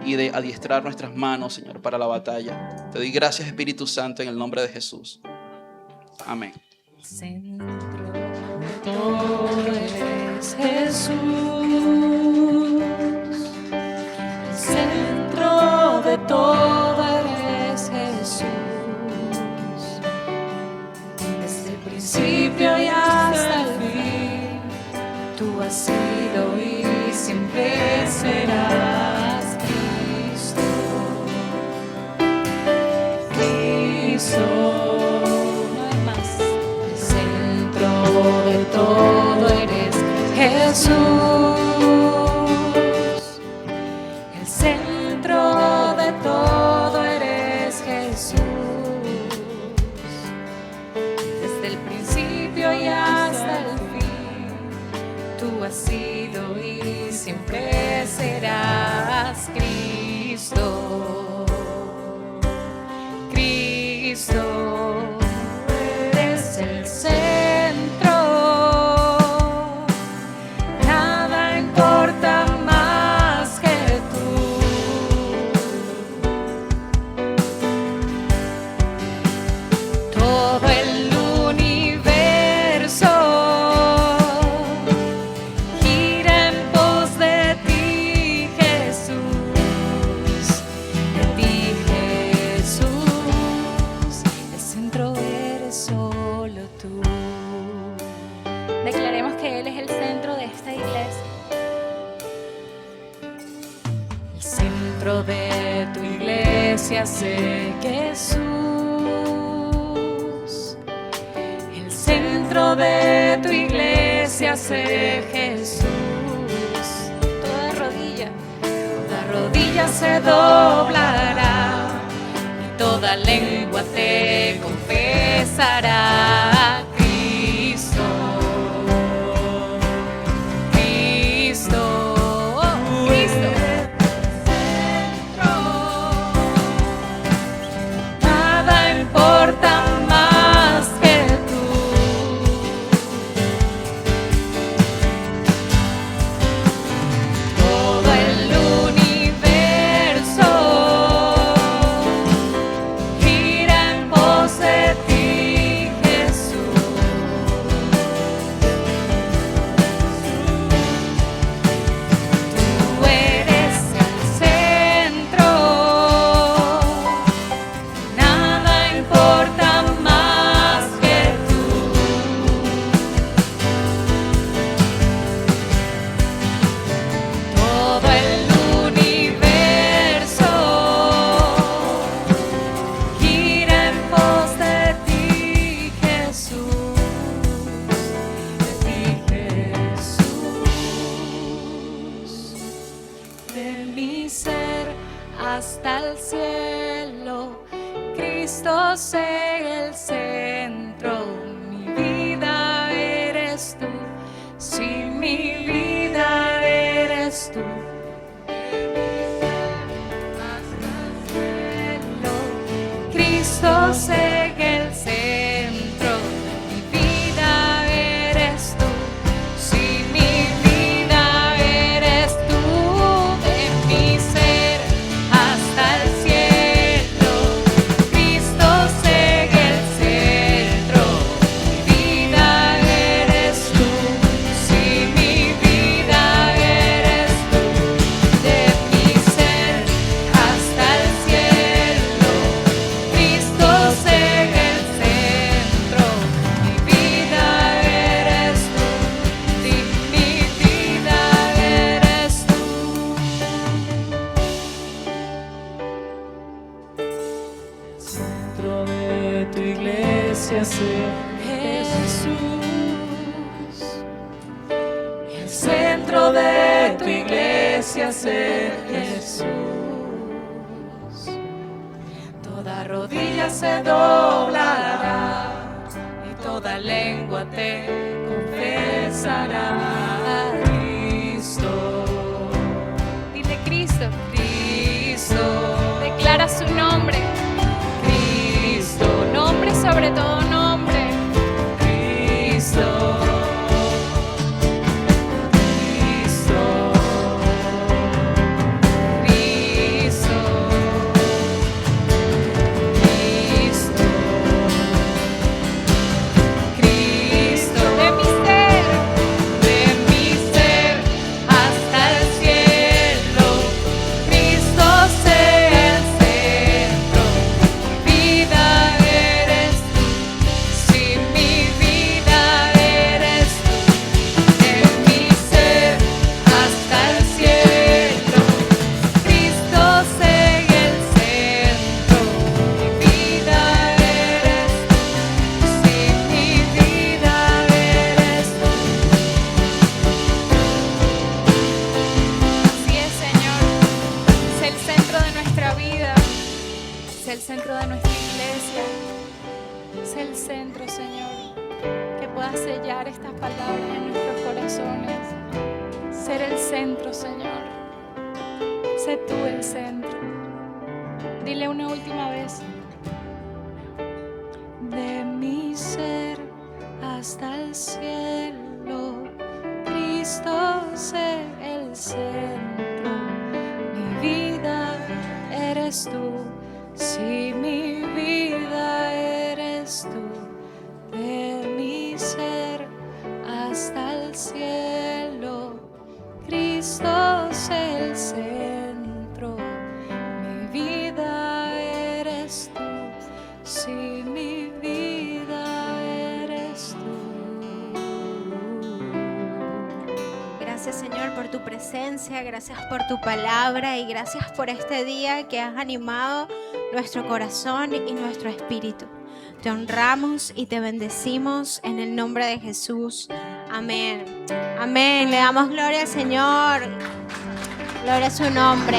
y de adiestrar nuestras manos, Señor, para la batalla. Te doy gracias, Espíritu Santo, en el nombre de Jesús. Amén. Centro de todo eres Jesús. El centro de todo eres Jesús. Desde el principio y hasta el fin, tú has sido y siempre serás Cristo. No hay más. El centro de todo eres Jesús. El centro de todo eres Jesús. Desde el principio y hasta el fin, tú has sido y siempre serás Cristo. Cristo, eres el centro. Nada importa más que tú. Todo el universo gira en pos de ti, Jesús. De ti, Jesús. El centro eres solo tú. Declaremos que Él es el centro de esta iglesia. El centro de tu iglesia sé Jesús. El centro de tu iglesia sé Jesús. Toda rodilla se doblará y toda lengua te confesará. Cristo, Cristo, Cristo. Nada importa más que tú. Todo el universo gira en pos de ti, Jesús. Cristo sé el centro, mi vida eres tú, si mi vida eres tú. Cristo sé el centro, mi vida eres tú, si mi vida eres tú, de mi ser hasta el cielo. Cristo sé el centro, mi vida eres tú, si mi vida eres tú, de mi ser hasta el cielo. Cristo sé el centro, mi vida eres tú, di mi vida eres tú. Centro de tu iglesia sé Jesús, el centro de tu iglesia sé Jesús, toda rodilla se doblará y toda lengua te confesará. Cristo. Dile Cristo, Cristo, declara su nombre, Cristo, nombre sobre todo nombre, Cristo, Cristo, Cristo, Cristo, Cristo, de mi ser hasta el cielo. Cristo sé el centro, mi vida eres tú, si mi vida eres tú, de mi ser hasta el cielo. Cristo sé el centro, mi vida eres tú, si mi vida eres tú. Así es, Señor. Es el centro de nuestra vida. Es el centro de nuestra iglesia. Es el centro, Señor. Que puedas sellar estas palabras en nuestros corazones. Ser el centro, Señor. Sé tú el centro. Dile una última vez. De mi ser hasta el cielo, Cristo sé el centro, mi vida eres tú, si mi vida eres tú, de mi ser hasta el cielo, Cristo sé el centro, mi vida eres tú, si mi vida eres tú. Gracias, Señor, por tu presencia, gracias por tu palabra y gracias por este día que has animado nuestro corazón y nuestro espíritu. Te honramos y te bendecimos en el nombre de Jesús. Amén. Amén. Le damos gloria al Señor. Gloria a su nombre.